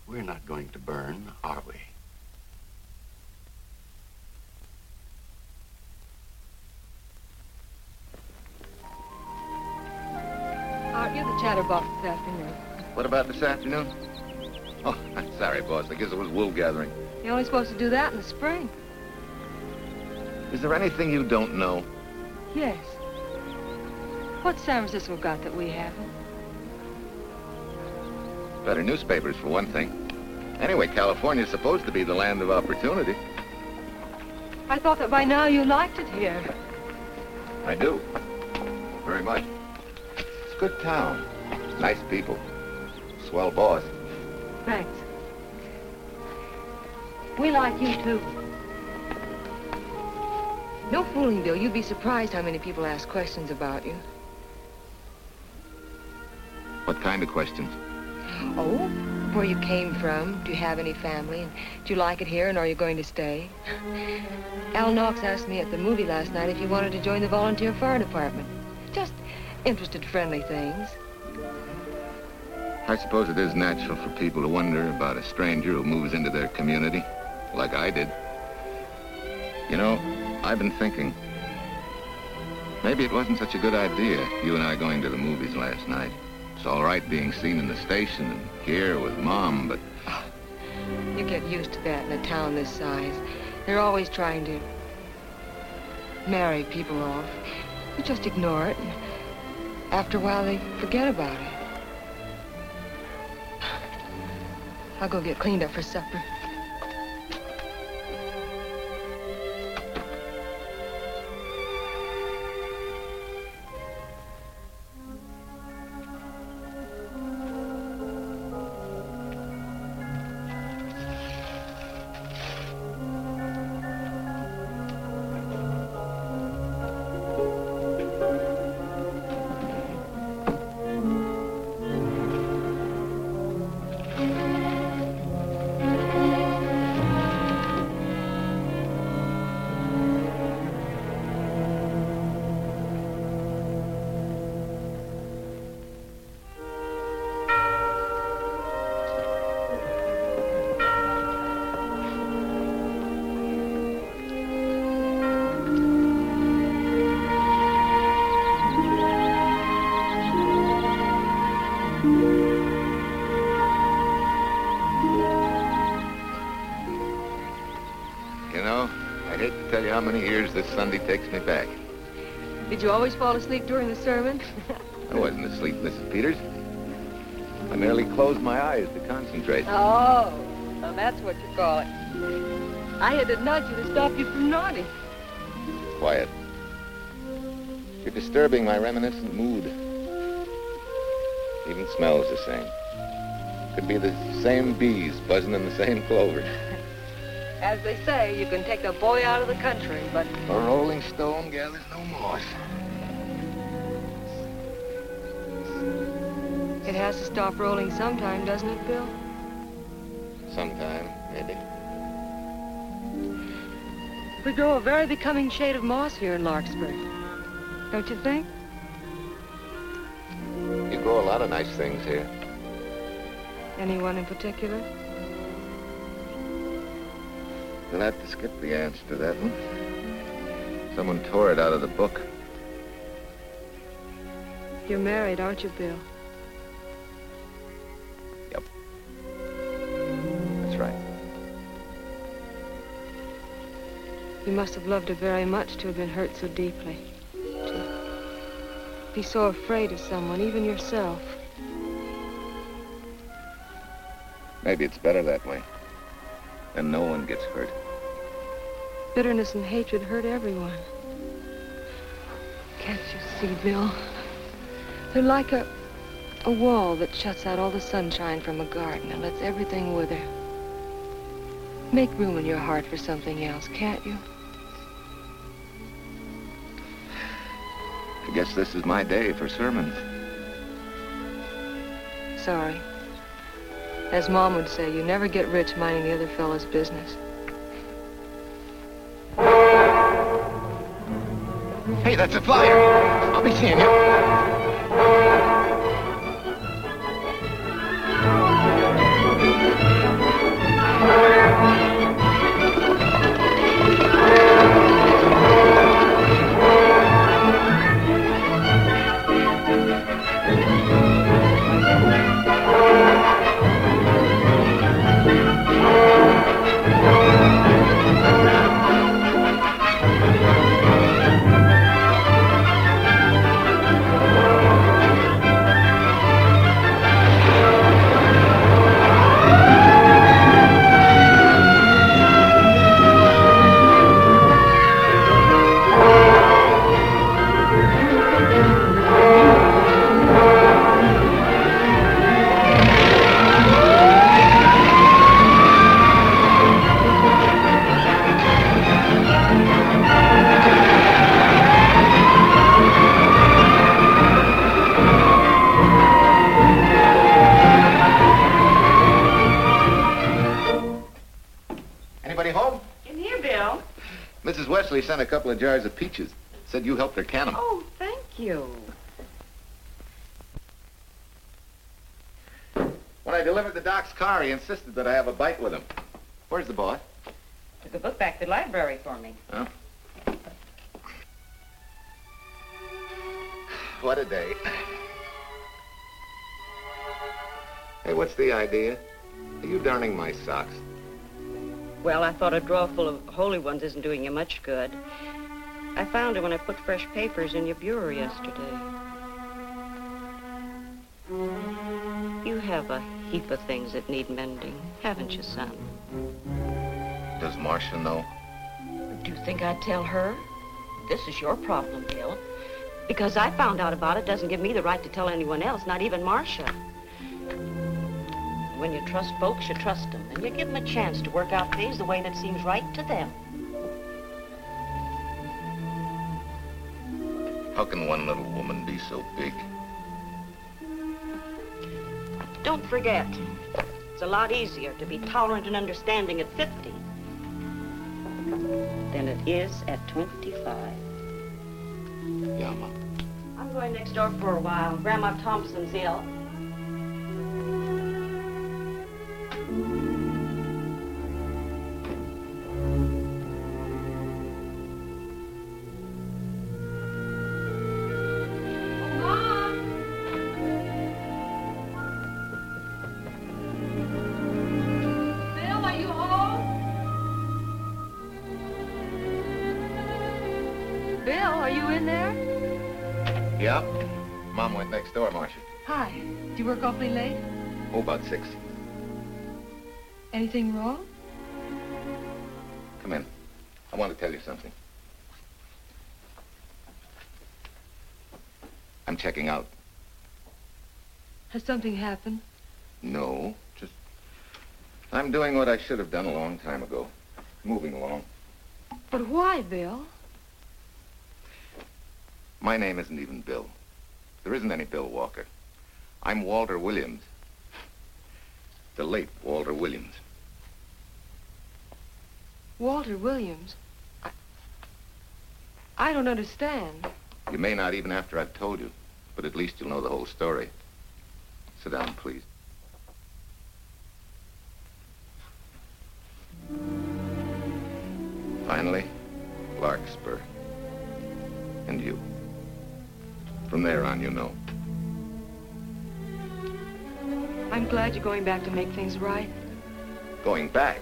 we're not going to burn, are we? Aren't you the chatterbox this afternoon? What about this afternoon? Oh, I'm sorry, boss. I guess it was wool gathering. You're only supposed to do that in the spring. Is there anything you don't know? Yes. What's San Francisco got that we haven't? Better newspapers, for one thing. Anyway, California's supposed to be the land of opportunity. I thought that by now you liked it here. I do. Very much. It's a good town. Nice people. Swell boss. Thanks. We like you, too. No fooling, Bill. You'd be surprised how many people ask questions about you. What kind of questions? Oh, where you came from, do you have any family, and do you like it here, and are you going to stay? Al Knox asked me at the movie last night if you wanted to join the volunteer fire department. Just interested, friendly things. I suppose it is natural for people to wonder about a stranger who moves into their community, like I did. You know, I've been thinking, maybe it wasn't such a good idea, you and I going to the movies last night. It's all right being seen in the station and here with Mom, but... Oh, you get used to that in a town this size. They're always trying to marry people off. You just ignore it, and after a while they forget about it. I'll go get cleaned up for supper. How many years this Sunday takes me back. Did you always fall asleep during the sermon? I wasn't asleep, Mrs. Peters. I merely closed my eyes to concentrate. Oh, well, that's what you call it. I had to nudge you to stop you from nodding. Quiet. You're disturbing my reminiscent mood. Even smells the same. Could be the same bees buzzing in the same clover. As they say, you can take a boy out of the country, but... A rolling stone gathers no moss. It has to stop rolling sometime, doesn't it, Bill? Sometime, maybe. We grow a very becoming shade of moss here in Larkspur. Don't you think? You grow a lot of nice things here. Anyone in particular? You'll have to skip the answer to that one. Someone tore it out of the book. You're married, aren't you, Bill? Yep. That's right. You must have loved her very much to have been hurt so deeply. To be so afraid of someone, even yourself. Maybe it's better that way. Then no one gets hurt. Bitterness and hatred hurt everyone. Can't you see, Bill? They're like a wall that shuts out all the sunshine from a garden and lets everything wither. Make room in your heart for something else, can't you? I guess this is my day for sermons. Sorry. As Mom would say, you never get rich minding the other fellow's business. Hey, that's a flyer. I'll be seeing you. Mrs. Wesley sent a couple of jars of peaches. Said you helped her can them. Oh, thank you. When I delivered the doc's car, he insisted that I have a bite with him. Where's the boss? Took a book back to the library for me. Oh. What a day. Hey, what's the idea? Are you darning my socks? Well, I thought a drawer full of holy ones isn't doing you much good. I found it when I put fresh papers in your bureau yesterday. You have a heap of things that need mending, haven't you, son? Does Marcia know? Do you think I'd tell her? This is your problem, Bill. Because I found out about it doesn't give me the right to tell anyone else, not even Marcia. When you trust folks, you trust them, and you give them a chance to work out things the way that seems right to them. How can one little woman be so big? Don't forget, it's a lot easier to be tolerant and understanding at 50 than it is at 25. Yeah, Mom. I'm going next door for a while. Grandma Thompson's ill. Yeah. Mom went next door, Marcia. Hi. Do you work awfully late? Oh, about 6. Anything wrong? Come in. I want to tell you something. I'm checking out. Has something happened? No, just... I'm doing what I should have done a long time ago. Moving along. But why, Bill? My name isn't even Bill. There isn't any Bill Walker. I'm Walter Williams. The late Walter Williams. Walter Williams? I don't understand. You may not even after I've told you, but at least you'll know the whole story. Sit down, please. Finally, Larkspur. And you. From there on, you know. I'm glad you're going back to make things right. Going back?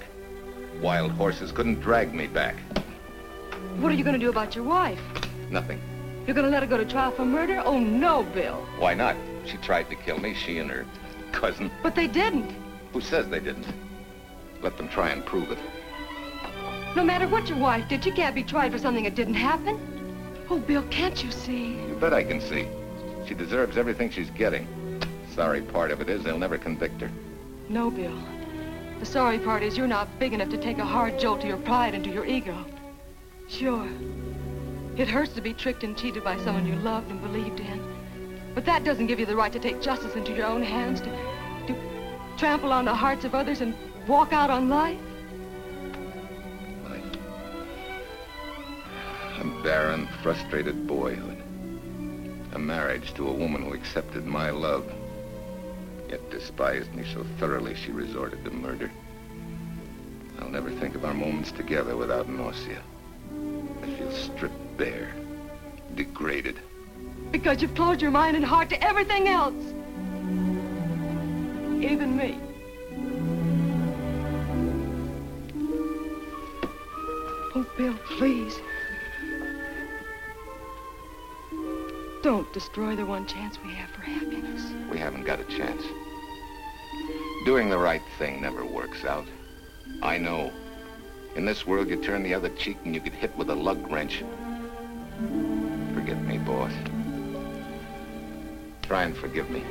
Wild horses couldn't drag me back. What are you going to do about your wife? Nothing. You're going to let her go to trial for murder? Oh, no, Bill. Why not? She tried to kill me, she and her cousin. But they didn't. Who says they didn't? Let them try and prove it. No matter what your wife did, she can't be tried for something that didn't happen. Oh, Bill, can't you see? You bet I can see. She deserves everything she's getting. Sorry part of it is they'll never convict her. No, Bill. The sorry part is you're not big enough to take a hard jolt to your pride and to your ego. Sure. It hurts to be tricked and cheated by someone you loved and believed in. But that doesn't give you the right to take justice into your own hands, to trample on the hearts of others and walk out on life. A barren, frustrated boyhood. A marriage to a woman who accepted my love, yet despised me so thoroughly she resorted to murder. I'll never think of our moments together without nausea. I feel stripped bare, degraded. Because you've closed your mind and heart to everything else. Even me. Oh, Bill, please. Don't destroy the one chance we have for happiness. We haven't got a chance. Doing the right thing never works out. I know. In this world, you turn the other cheek and you get hit with a lug wrench. Forget me, boss. Try and forgive me.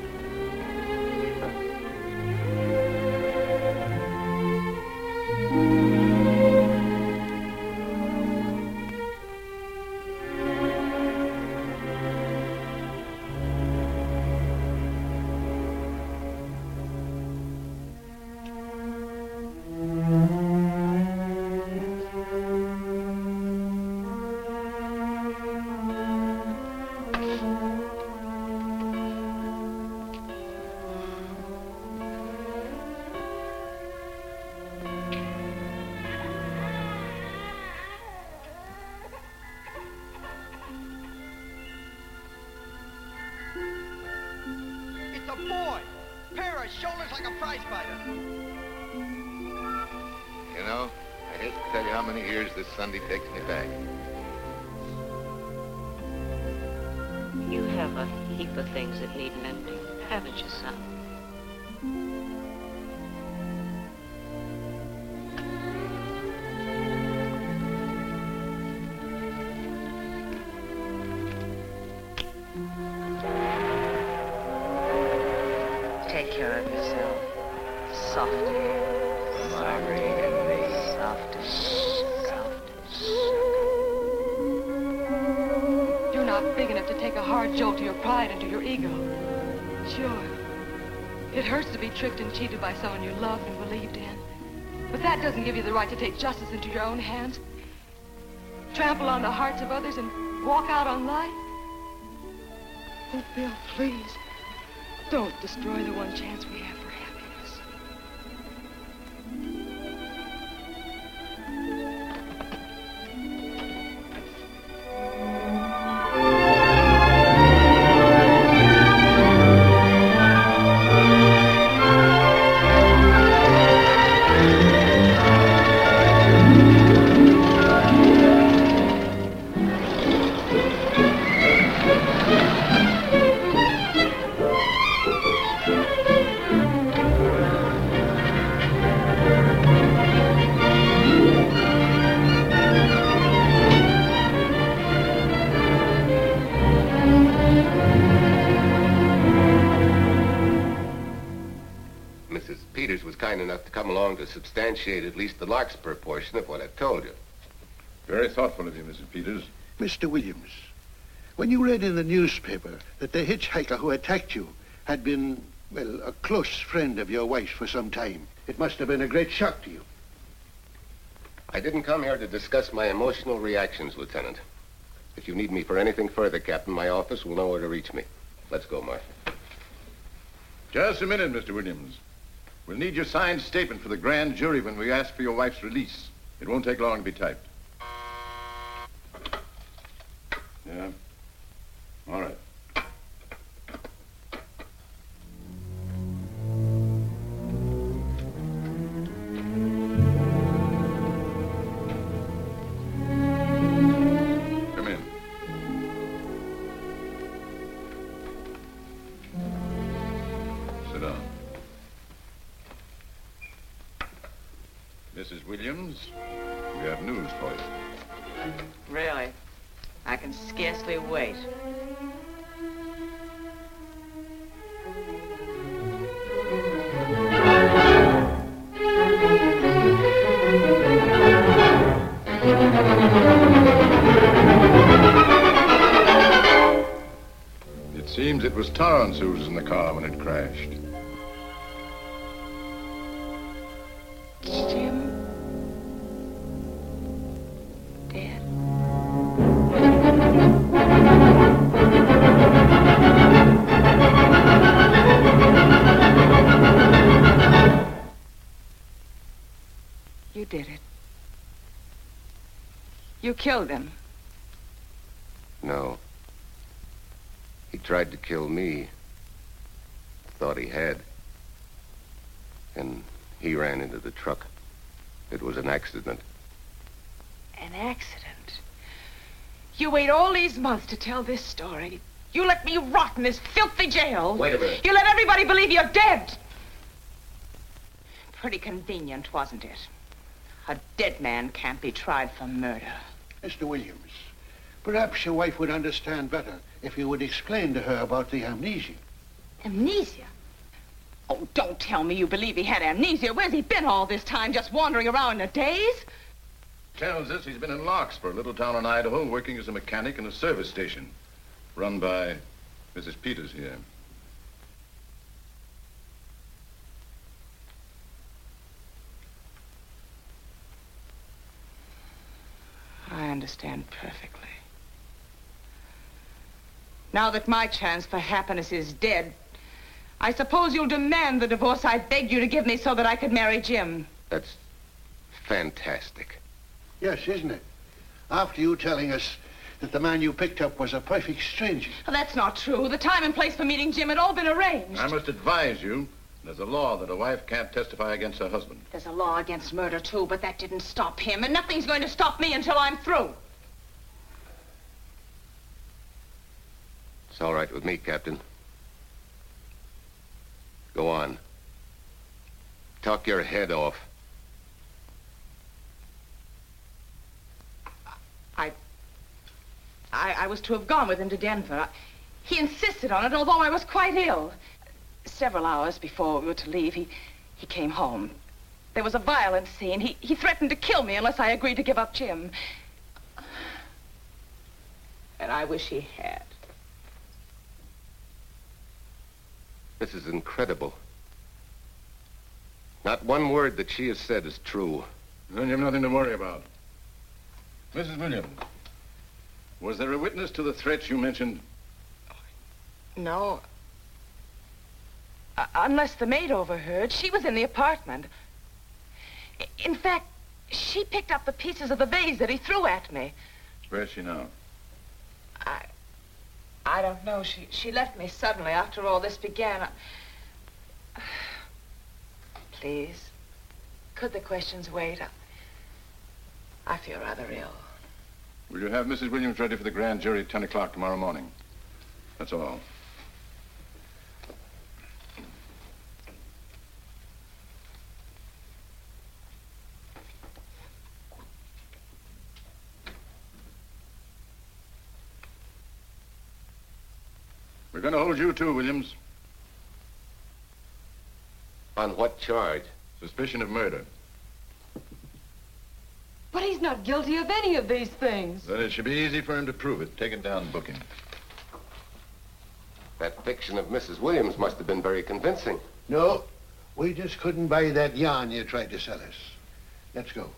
Shoulders like a prize fighter. You know, I hate to tell you how many years this Sunday takes me back. You have a heap of things that need mending, haven't you, son? Take care of yourself. Softly. Irene and me. Softly. You're not big enough to take a hard jolt to your pride and to your ego. Sure. It hurts to be tricked and cheated by someone you loved and believed in. But that doesn't give you the right to take justice into your own hands. Trample on the hearts of others and walk out on life. Oh, Bill, please. Don't destroy the one chance we have for happiness. To substantiate at least the Larkspur portion of what I've told you. Very thoughtful of you, Mrs. Peters. Mr. Williams, when you read in the newspaper that the hitchhiker who attacked you had been, well, a close friend of your wife's for some time, it must have been a great shock to you. I didn't come here to discuss my emotional reactions, Lieutenant. If you need me for anything further, Captain, my office will know where to reach me. Let's go, Marshal. Just a minute, Mr. Williams. We'll need your signed statement for the grand jury when we ask for your wife's release. It won't take long to be typed. Yeah? All right. Come in. Sit down. Mrs. Williams, we have news for you. Really? I can scarcely wait. It seems it was Torrance who was in the car when it crashed. Jim? Dead? You did it. You killed him. No. He tried to kill me. Thought he had. And he ran into the truck. It was an accident. An accident? You wait all these months to tell this story. You let me rot in this filthy jail. Wait a minute. You let everybody believe you're dead. Pretty convenient, wasn't it? A dead man can't be tried for murder. Mr. Williams, perhaps your wife would understand better if you would explain to her about the amnesia. Amnesia? Oh, don't tell me you believe he had amnesia. Where's he been all this time, just wandering around in a daze? Tells us he's been in Larkspur, a little town in Idaho, working as a mechanic in a service station, run by Mrs. Peters here. I understand perfectly. Now that my chance for happiness is dead, I suppose you'll demand the divorce I begged you to give me so that I could marry Jim. That's fantastic. Yes, isn't it? After you telling us that the man you picked up was a perfect stranger. Well, that's not true. The time and place for meeting Jim had all been arranged. I must advise you, there's a law that a wife can't testify against her husband. There's a law against murder, too, but that didn't stop him, and nothing's going to stop me until I'm through. It's all right with me, Captain. Go on. Talk your head off. I was to have gone with him to Denver. He insisted on it, although I was quite ill. Several hours before we were to leave, he came home. There was a violent scene. He threatened to kill me unless I agreed to give up Jim. And I wish he had. This is incredible. Not one word that she has said is true. Then you have nothing to worry about. Mrs. Williams, was there a witness to the threats you mentioned? No. Unless the maid overheard. She was in the apartment. In fact, she picked up the pieces of the vase that he threw at me. Where's she now? I don't know. She left me suddenly after all this began. Please, could the questions wait? I feel rather ill. Will you have Mrs. Williams ready for the grand jury at 10 o'clock tomorrow morning? That's all. We're going to hold you too, Williams. On what charge? Suspicion of murder. But he's not guilty of any of these things. Then it should be easy for him to prove it. Take it down and book him. That fiction of Mrs. Williams must have been very convincing. No, we just couldn't buy that yarn you tried to sell us. Let's go.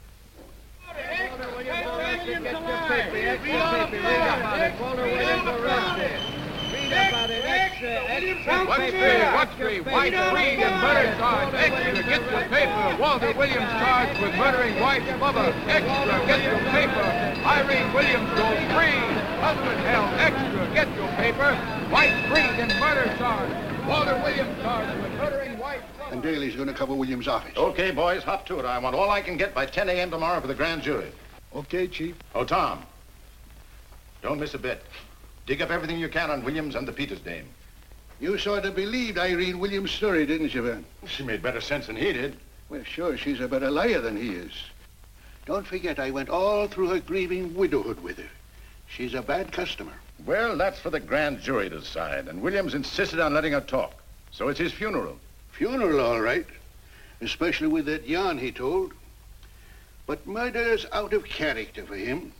What's three? White, Freed, and murder charge. Extra, get your paper. Walter Williams charged with murdering wife's mother. Extra, get your paper. Irene Williams goes free. Husband held. Extra, get your paper. White, Freed, and murder charge. Walter Williams charged with murdering wife's mother. And Daly's going to cover Williams' office. Okay, boys, hop to it. I want all I can get by 10 a.m. tomorrow for the grand jury. Okay, Chief. Oh, Tom, don't miss a bit. Dig up everything you can on Williams and the Peters dame. You sort of believed Irene Williams' story, didn't you, Van? She made better sense than he did. Well, sure, she's a better liar than he is. Don't forget, I went all through her grieving widowhood with her. She's a bad customer. Well, that's for the grand jury to decide, and Williams insisted on letting her talk. So it's his funeral. Funeral, all right. Especially with that yarn he told. But murder's out of character for him.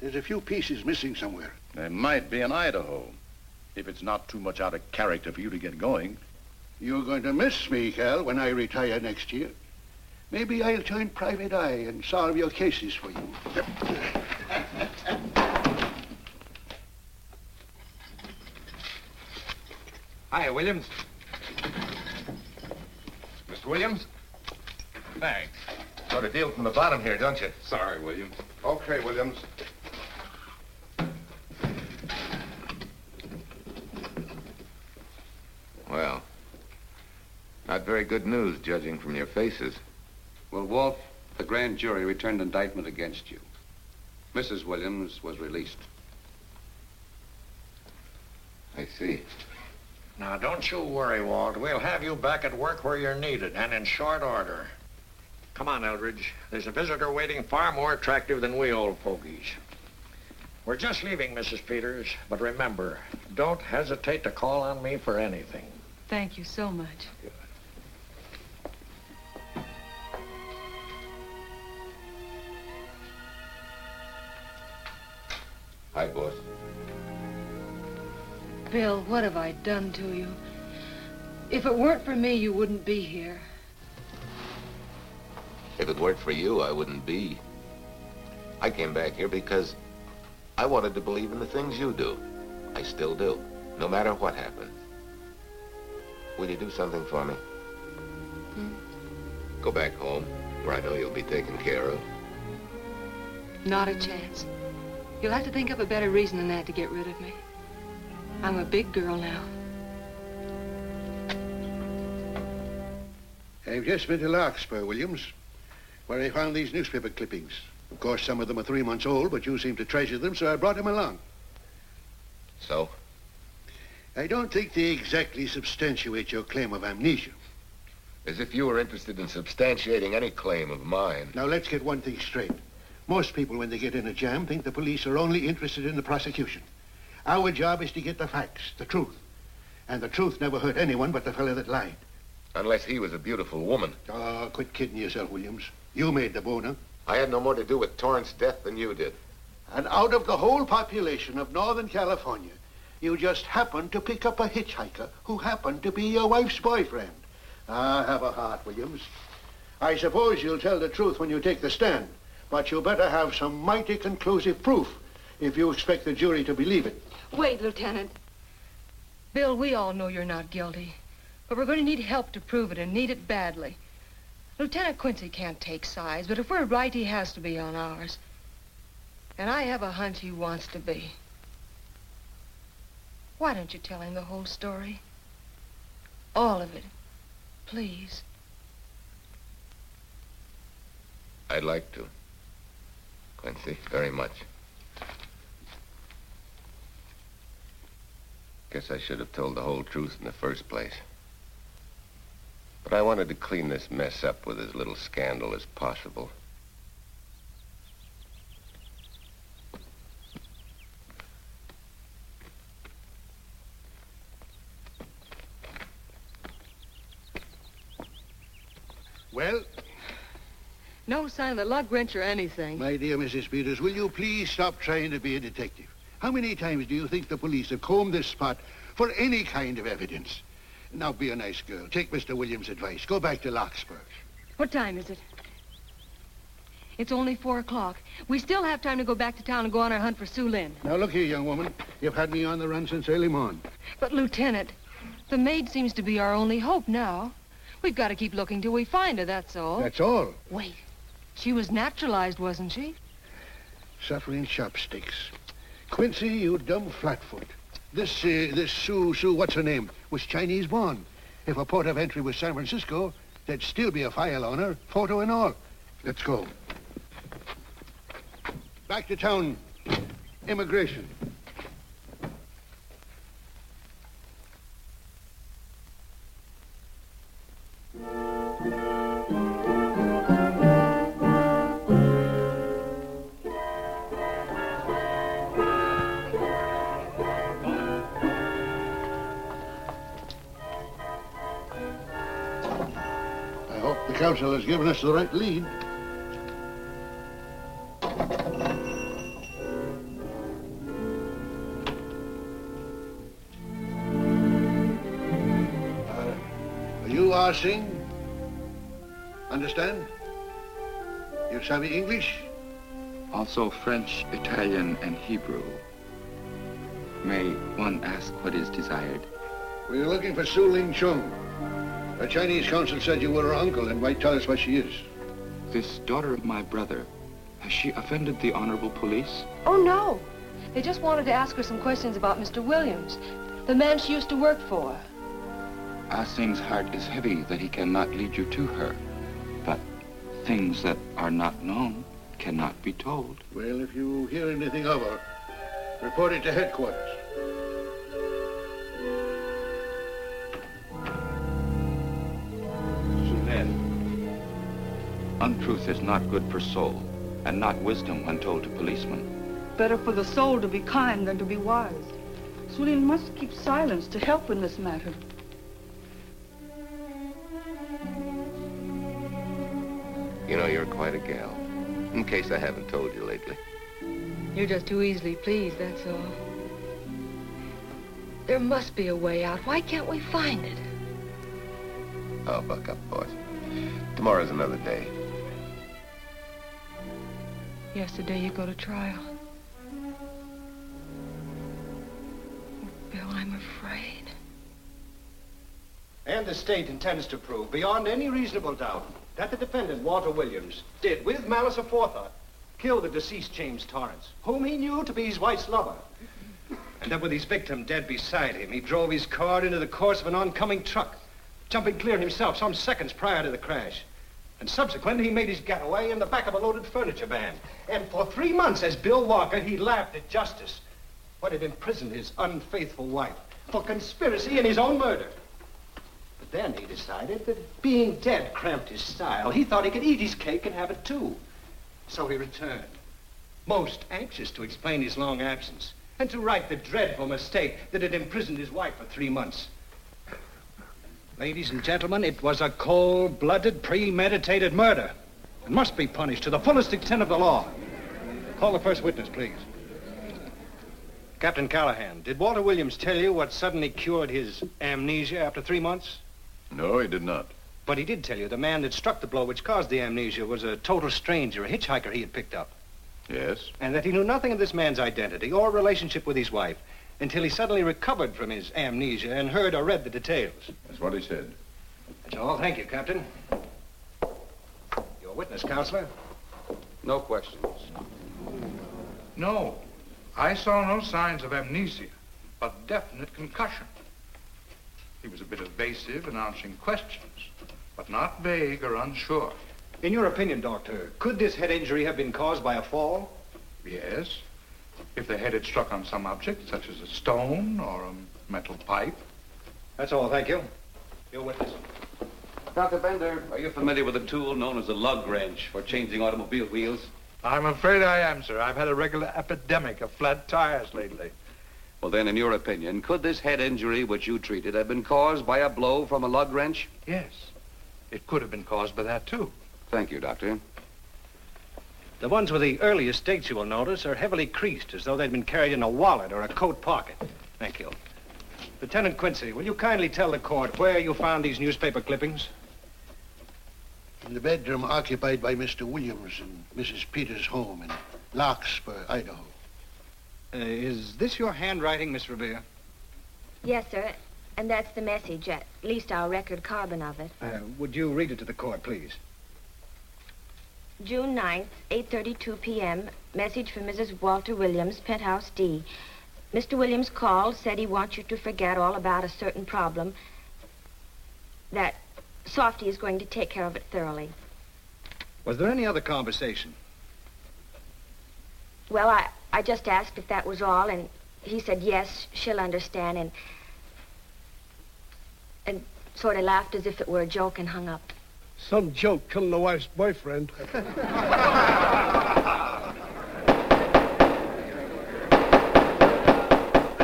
There's a few pieces missing somewhere. There might be in Idaho, if it's not too much out of character for you to get going. You're going to miss me, Cal, when I retire next year. Maybe I'll turn private eye and solve your cases for you. Hi, Williams. Mr. Williams? Thanks. Got a deal from the bottom here, don't you? Sorry, Williams. Okay, Williams. Well, not very good news, judging from your faces. Well, Walt, the grand jury returned indictment against you. Mrs. Williams was released. I see. Now, don't you worry, Walt. We'll have you back at work where you're needed, and in short order. Come on, Eldridge. There's a visitor waiting far more attractive than we old fogies. We're just leaving, Mrs. Peters, but remember, don't hesitate to call on me for anything. Thank you so much. Hi, boss. Bill, what have I done to you? If it weren't for me, you wouldn't be here. If it weren't for you, I wouldn't be. I came back here because I wanted to believe in the things you do. I still do, no matter what happens. Will you do something for me? Go back home, where I know you'll be taken care of. Not a chance. You'll have to think up a better reason than that to get rid of me. I'm a big girl now. I've just been to Larkspur, Williams, where I found these newspaper clippings. Of course, some of them are 3 months old, but you seem to treasure them, so I brought them along. So? I don't think they exactly substantiate your claim of amnesia. As if you were interested in substantiating any claim of mine. Now, let's get one thing straight. Most people, when they get in a jam, think the police are only interested in the prosecution. Our job is to get the facts, the truth. And the truth never hurt anyone but the fellow that lied. Unless he was a beautiful woman. Oh, quit kidding yourself, Williams. You made the boner. I had no more to do with Torrance's death than you did. And out of the whole population of Northern California, you just happened to pick up a hitchhiker who happened to be your wife's boyfriend. Ah, have a heart, Williams. I suppose you'll tell the truth when you take the stand, but you better have some mighty conclusive proof if you expect the jury to believe it. Wait, Lieutenant. Bill, we all know you're not guilty, but we're going to need help to prove it, and need it badly. Lieutenant Quincy can't take sides, but if we're right, he has to be on ours. And I have a hunch he wants to be. Why don't you tell him the whole story? All of it. Please. I'd like to, Quincy, very much. Guess I should have told the whole truth in the first place. But I wanted to clean this mess up with as little scandal as possible. Well? No sign of the lug wrench or anything. My dear Mrs. Peters, will you please stop trying to be a detective? How many times do you think the police have combed this spot for any kind of evidence? Now, be a nice girl. Take Mr. Williams' advice. Go back to Larkspur. What time is it? It's only 4 o'clock. We still have time to go back to town and go on our hunt for Sue Lynn. Now, look here, young woman. You've had me on the run since early morning. But, Lieutenant, the maid seems to be our only hope now. We've got to keep looking till we find her, that's all. That's all? Wait. She was naturalized, wasn't she? Suffering chopsticks. Quincy, you dumb flatfoot. This Sue, what's her name, was Chinese born. If her port of entry was San Francisco, there'd still be a file on her, photo and all. Let's go. Back to town. Immigration. counsel has given us the right lead. You are Singh? Understand? You savvy English? Also French, Italian, and Hebrew. May one ask what is desired? We're looking for Su Ling Chung. The Chinese consul said you were her uncle and might tell us what she is. This daughter of my brother, has she offended the honorable police? Oh, no. They just wanted to ask her some questions about Mr. Williams, the man she used to work for. Ah Singh's heart is heavy that he cannot lead you to her. But things that are not known cannot be told. Well, if you hear anything of her, report it to headquarters. Sunan, untruth is not good for soul, and not wisdom when told to policemen. Better for the soul to be kind than to be wise. Sulin must keep silence to help in this matter. You know, you're quite a gal. In case I haven't told you lately. You're just too easily pleased, that's all. There must be a way out. Why can't we find it? Oh, buck up, boys. Tomorrow's another day. Yesterday you go to trial. Oh, Bill, I'm afraid. And the state intends to prove, beyond any reasonable doubt, that the defendant, Walter Williams, did, with malice aforethought, kill the deceased James Torrance, whom he knew to be his wife's lover. And that with his victim dead beside him, he drove his car into the course of an oncoming truck, jumping clear himself some seconds prior to the crash. And subsequently, he made his getaway in the back of a loaded furniture van. And for 3 months, as Bill Walker, he laughed at justice, but had imprisoned his unfaithful wife for conspiracy in his own murder. But then he decided that being dead cramped his style. He thought he could eat his cake and have it too. So he returned, most anxious to explain his long absence and to right the dreadful mistake that had imprisoned his wife for 3 months. Ladies and gentlemen, it was a cold-blooded, premeditated murder and must be punished to the fullest extent of the law. Call the first witness, please. Captain Callahan, did Walter Williams tell you what suddenly cured his amnesia after 3 months? No, he did not. But he did tell you the man that struck the blow which caused the amnesia was a total stranger, a hitchhiker he had picked up. Yes? And that he knew nothing of this man's identity or relationship with his wife until he suddenly recovered from his amnesia and heard or read the details. That's what he said. That's all. Thank you, Captain. Your witness, Counselor. No questions. No. I saw no signs of amnesia, but definite concussion. He was a bit evasive in answering questions, but not vague or unsure. In your opinion, Doctor, could this head injury have been caused by a fall? Yes. If the head had struck on some object, such as a stone or a metal pipe. That's all, thank you. Your witness. Dr. Bender, are you familiar with a tool known as a lug wrench for changing automobile wheels? I'm afraid I am, sir. I've had a regular epidemic of flat tires lately. Well, then, in your opinion, could this head injury which you treated have been caused by a blow from a lug wrench? Yes. It could have been caused by that, too. Thank you, Doctor. The ones with the earliest dates, you will notice, are heavily creased, as though they'd been carried in a wallet or a coat pocket. Thank you. Lieutenant Quincy, will you kindly tell the court where you found these newspaper clippings? In the bedroom occupied by Mr. Williams and Mrs. Peters' home in Larkspur, Idaho. Is this your handwriting, Miss Revere? Yes, sir. And that's the message, at least our record carbon of it. Would you read it to the court, please? June 9th, 8:32 p.m. Message from Mrs. Walter Williams, Penthouse D. Mr. Williams called, said he wants you to forget all about a certain problem, that Softy is going to take care of it thoroughly. Was there any other conversation? Well, I just asked if that was all, and he said, yes, she'll understand, and sort of laughed as if it were a joke and hung up. Some joke killing the wife's boyfriend. That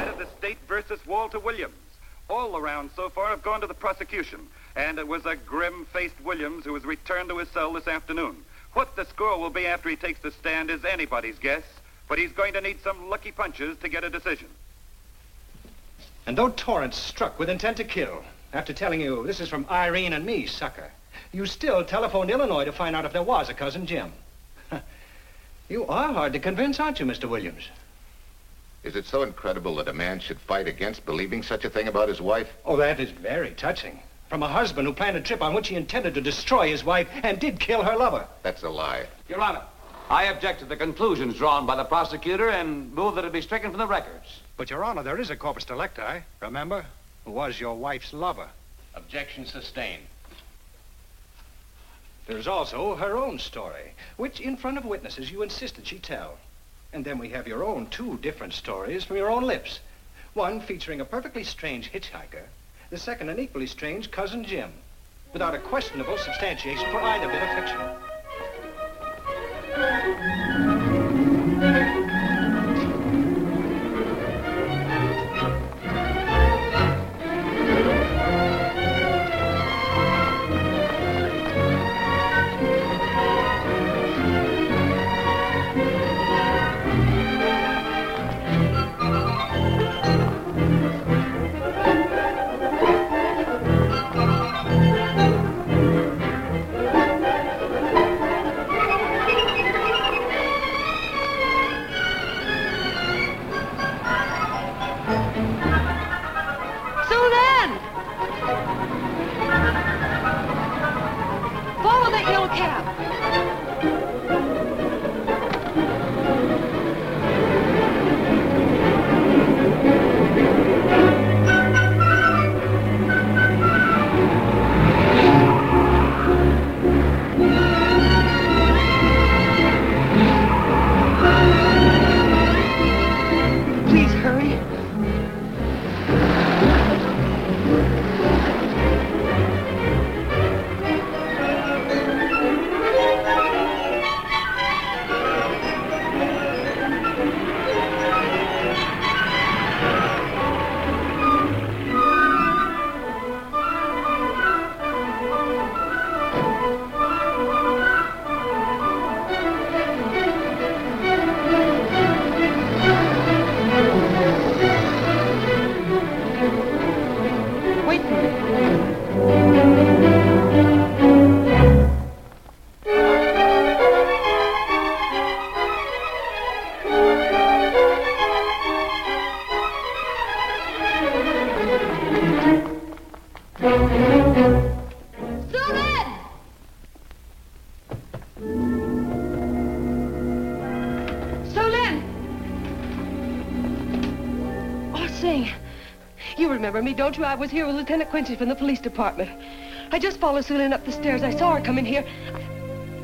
is the state versus Walter Williams. All the rounds so far have gone to the prosecution. And it was a grim-faced Williams who was returned to his cell this afternoon. What the score will be after he takes the stand is anybody's guess, but he's going to need some lucky punches to get a decision. And though Torrance struck with intent to kill, after telling you this is from Irene and me, sucker, you still telephoned Illinois to find out if there was a Cousin Jim. You are hard to convince, aren't you, Mr. Williams? Is it so incredible that a man should fight against believing such a thing about his wife? Oh, that is very touching. From a husband who planned a trip on which he intended to destroy his wife and did kill her lover. That's a lie. Your Honor, I object to the conclusions drawn by the prosecutor and move that it be stricken from the records. But, Your Honor, there is a corpus delicti, remember, who was your wife's lover. Objection sustained. There's also her own story, which in front of witnesses you insisted she tell. And then we have your own two different stories from your own lips. One featuring a perfectly strange hitchhiker, the second an equally strange Cousin Jim, without a questionable substantiation for either bit of fiction. Me, don't you? I was here with Lieutenant Quincy from the police department. I just followed Sue Lynn up the stairs. I saw her come in here.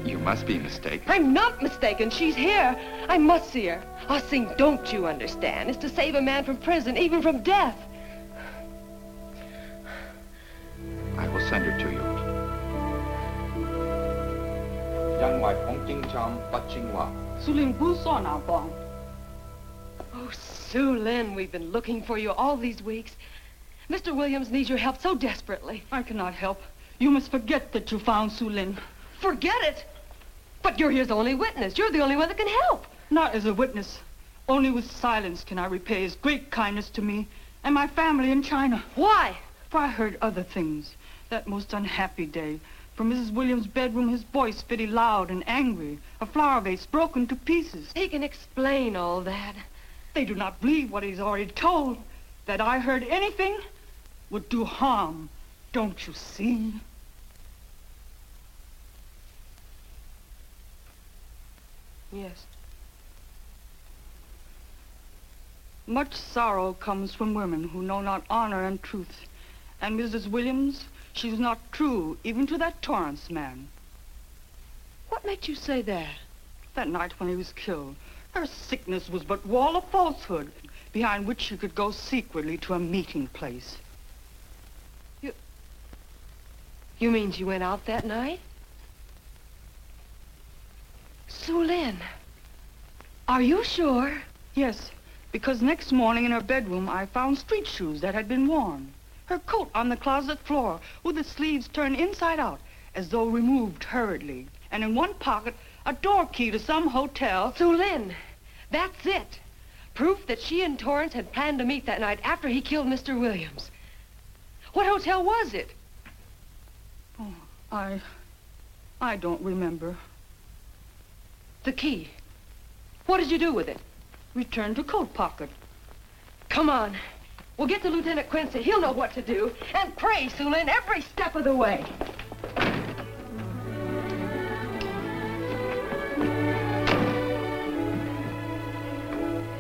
You must be mistaken. I'm not mistaken. She's here. I must see her. Ah, Sing, don't you understand? It's to save a man from prison, even from death. I will send her to you. Oh, Sue Lynn, we've been looking for you all these weeks. Mr. Williams needs your help so desperately. I cannot help. You must forget that you found Sue Lynn. Forget it? But you're his only witness. You're the only one that can help. Not as a witness. Only with silence can I repay his great kindness to me and my family in China. Why? For I heard other things. That most unhappy day. From Mrs. Williams' bedroom, his voice very loud and angry. A flower vase broken to pieces. He can explain all that. They do not believe what he's already told. That I heard anything would do harm. Don't you see? Yes. Much sorrow comes from women who know not honor and truth. And Mrs. Williams, she was not true even to that Torrance man. What made you say that? That night when he was killed. Her sickness was but wall of falsehood, behind which she could go secretly to a meeting place. You mean she went out that night? Sue Lynn, are you sure? Yes, because next morning in her bedroom I found street shoes that had been worn. Her coat on the closet floor, with the sleeves turned inside out, as though removed hurriedly. And in one pocket, a door key to some hotel. Sue Lynn, that's it. Proof that she and Torrance had planned to meet that night after he killed Mr. Williams. What hotel was it? Oh, I don't remember. The key. What did you do with it? Returned to coat pocket. Come on. We'll get to Lieutenant Quincy. He'll know what to do. And pray, Sue Lynn, every step of the way.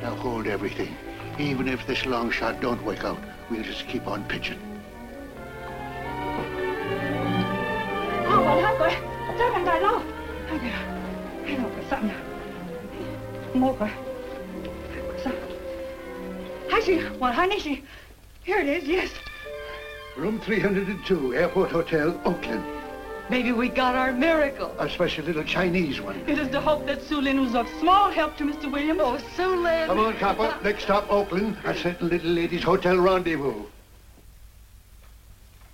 Now hold everything. Even if this long shot don't work out, we'll just keep on pitching. Here it is, yes. Room 302, Airport Hotel, Oakland. Maybe we got our miracle. A special little Chinese one. It is to hope that Sue Lynn was of small help to Mr. Williams. Oh, Sue Lynn. Come on, Copper. Next stop, Oakland. A certain little lady's hotel rendezvous.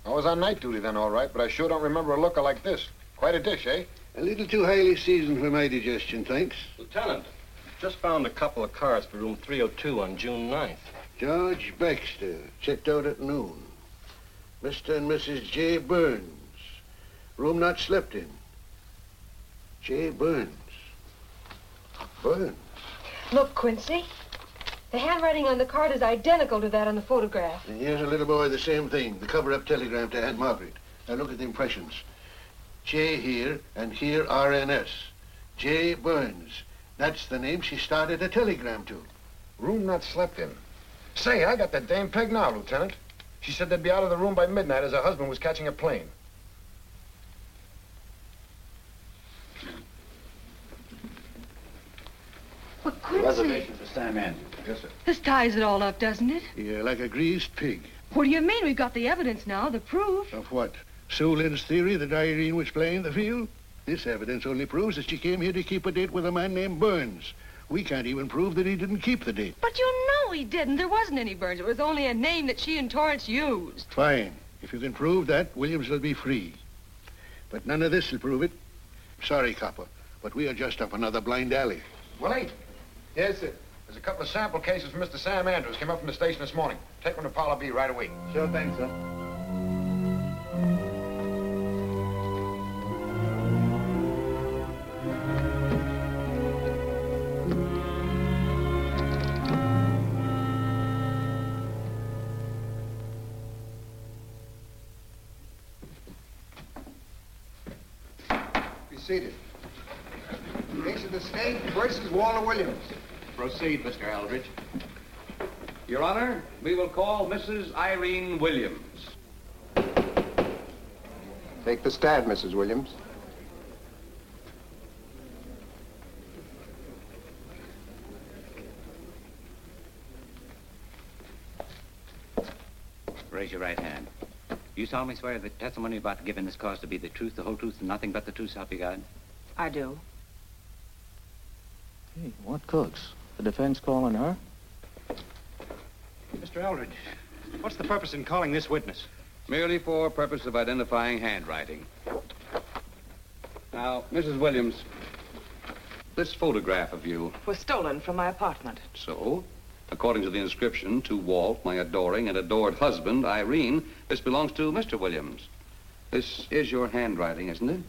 I was on night duty then, all right, but I sure don't remember a looker like this. Quite a dish, eh? A little too highly seasoned for my digestion, thanks. Lieutenant, just found a couple of cars for room 302 on June 9th. George Baxter, checked out at noon. Mr. and Mrs. J. Burns. Room not slept in. J. Burns. Burns. Look, Quincy. The handwriting on the card is identical to that on the photograph. And here's a little boy, the same thing. The cover-up telegram to Aunt Margaret. Now look at the impressions. J here, and here RNS. J. Burns. That's the name she started a telegram to. Room not slept in. Say, I got that dame pegged now, Lieutenant. She said they'd be out of the room by midnight as her husband was catching a plane. But Quincy... Reservation for Sam Andrews. Yes, sir. This ties it all up, doesn't it? Yeah, like a greased pig. What do you mean? We've got the evidence now, the proof. Of what? Sue Lynn's theory that Irene was playing the field? This evidence only proves that she came here to keep a date with a man named Burns. We can't even prove that he didn't keep the date. But you know he didn't. There wasn't any Burns. It was only a name that she and Torrance used. Fine. If you can prove that, Williams will be free. But none of this will prove it. Sorry, Copper, but we are just up another blind alley. Willie? Yes, sir. There's a couple of sample cases for Mr. Sam Andrews. Came up from the station this morning. Take them to Parlor B right away. Sure thing, sir. Be seated. Case of the state versus Walter Williams. Proceed, Mr. Eldridge. Your Honor, we will call Mrs. Irene Williams. Take the stand, Mrs. Williams. Raise your right hand. You solemnly swear the testimony you're about to give in this cause to be the truth, the whole truth, and nothing but the truth, so help you God? I do. Hey, what cooks? The defense calling her? Mr. Eldridge, what's the purpose in calling this witness? Merely for purpose of identifying handwriting. Now, Mrs. Williams, this photograph of you... Was stolen from my apartment. So, according to the inscription, to Walt, my adoring and adored husband, Irene, this belongs to Mr. Williams. This is your handwriting, isn't it?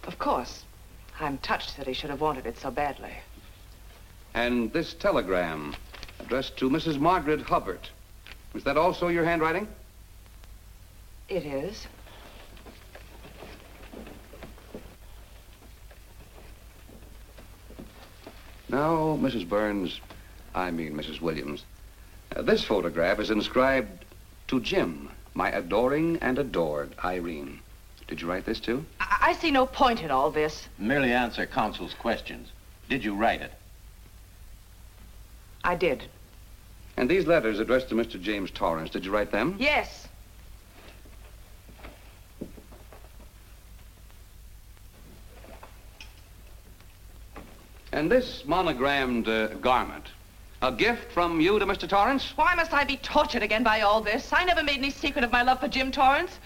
Of course. I'm touched that he should have wanted it so badly. And this telegram, addressed to Mrs. Margaret Hubbard. Is that also your handwriting? It is. Now, Mrs. Burns, I mean Mrs. Williams, this photograph is inscribed to Jim, my adoring and adored Irene. Did you write this too? I see no point in all this. Merely answer counsel's questions. Did you write it? I did. And these letters addressed to Mr. James Torrance, did you write them? Yes. And this monogrammed garment, A gift from you to Mr. Torrance? Why must I be tortured again by all this? I never made any secret of my love for Jim Torrance.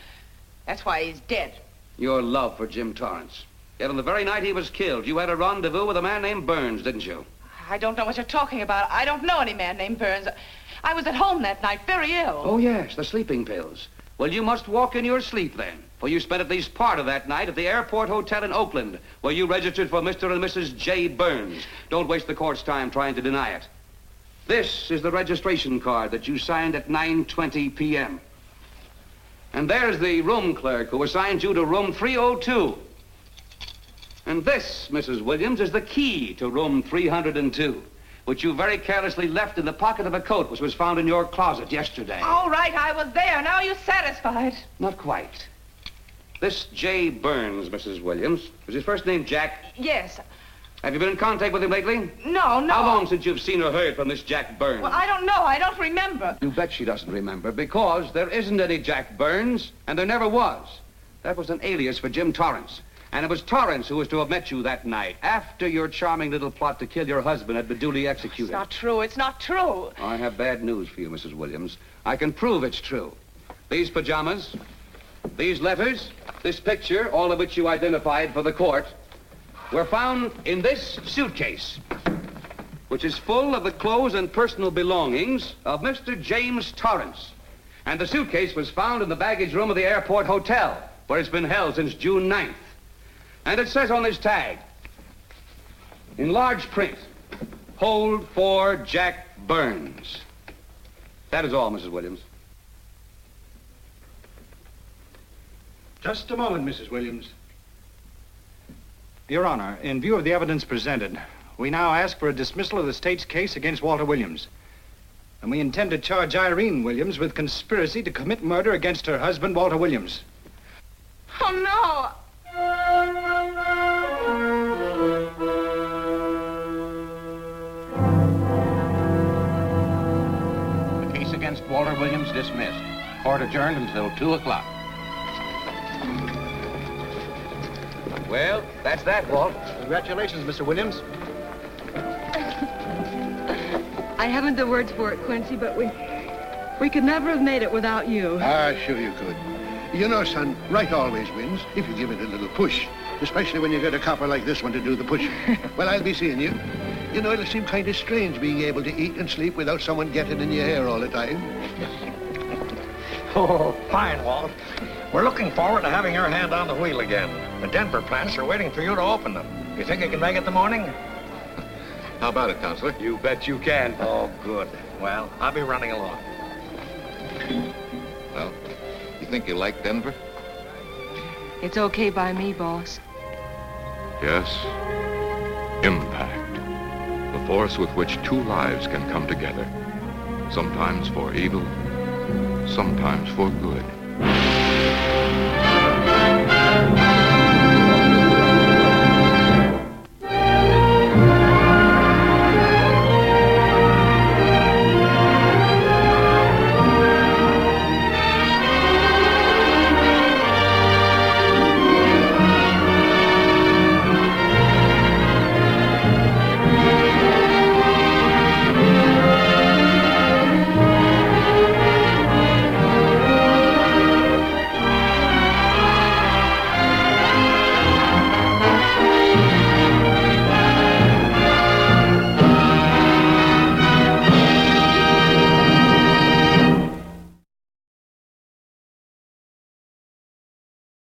That's why he's dead. Your love for Jim Torrance. Yet on the very night he was killed, you had a rendezvous with a man named Burns, didn't you? I don't know what you're talking about. I don't know any man named Burns. I was at home that night, very ill. Oh, yes, the sleeping pills. Well, you must walk in your sleep then, for you spent at least part of that night at the Airport Hotel in Oakland, where you registered for Mr. and Mrs. J. Burns. Don't waste the court's time trying to deny it. This is the registration card that you signed at 9:20 p.m. And there's the room clerk who assigned you to room 302. And this, Mrs. Williams, is the key to room 302, which you very carelessly left in the pocket of a coat which was found in your closet yesterday. All right, I was there. Now you're satisfied. Not quite. This J. Burns, Mrs. Williams, was his first name Jack? Yes. Have you been in contact with him lately? No. How long since you've seen or heard from this Jack Burns? Well, I don't know. I don't remember. You bet she doesn't remember, because there isn't any Jack Burns, and there never was. That was an alias for Jim Torrance. And it was Torrance who was to have met you that night, after your charming little plot to kill your husband had been duly executed. It's not true. It's not true. I have bad news for you, Mrs. Williams. I can prove it's true. These pajamas, these letters, this picture, all of which you identified for the court, were found in this suitcase, which is full of the clothes and personal belongings of Mr. James Torrance. And the suitcase was found in the baggage room of the Airport Hotel, where it's been held since June 9th. And it says on this tag, in large print, hold for Jack Burns. That is all, Mrs. Williams. Just a moment, Mrs. Williams. Your Honor, in view of the evidence presented, we now ask for a dismissal of the state's case against Walter Williams. And we intend to charge Irene Williams with conspiracy to commit murder against her husband, Walter Williams. Oh, no. The case against Walter Williams dismissed. Court adjourned until 2 o'clock. Well, that's that, Walt. Congratulations, Mr. Williams. I haven't the words for it, Quincy, but we could never have made it without you. Ah, sure you could. You know, son, right always wins if you give it a little push, especially when you get a copper like this one to do the pushing. Well, I'll be seeing you. You know, it'll seem kind of strange being able to eat and sleep without someone getting in your hair all the time. Oh, fine, Walt. We're looking forward to having your hand on the wheel again. The Denver plants are waiting for you to open them. You think you can make it the morning? How about it, Counselor? You bet you can. Oh, good. Well, I'll be running along. Well, you think you like Denver? It's okay by me, boss. Yes. Impact. The force with which two lives can come together. Sometimes for evil, sometimes for good.